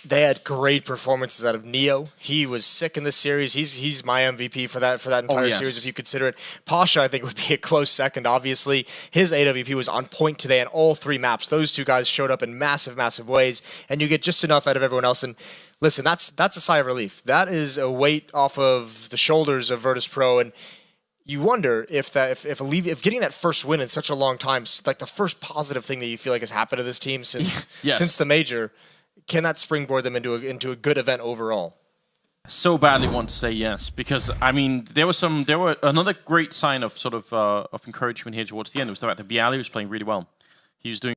they had great performances out of Neo. He was sick in this series. He's my MVP for that entire series, if you consider it. Pasha, I think, would be a close second, obviously. His AWP was on point today on all 3 maps. Those 2 guys showed up in massive, massive ways, and you get just enough out of everyone else. And listen, that's a sigh of relief. That is a weight off of the shoulders of Virtus.pro, and you wonder if getting that first win in such a long time, like the first positive thing that you feel like has happened to this team since since the major, can that springboard them into a good event overall? So badly want to say yes, because I mean there were another great sign of sort of encouragement here towards the end. It was the fact that Bialy was playing really well. He was doing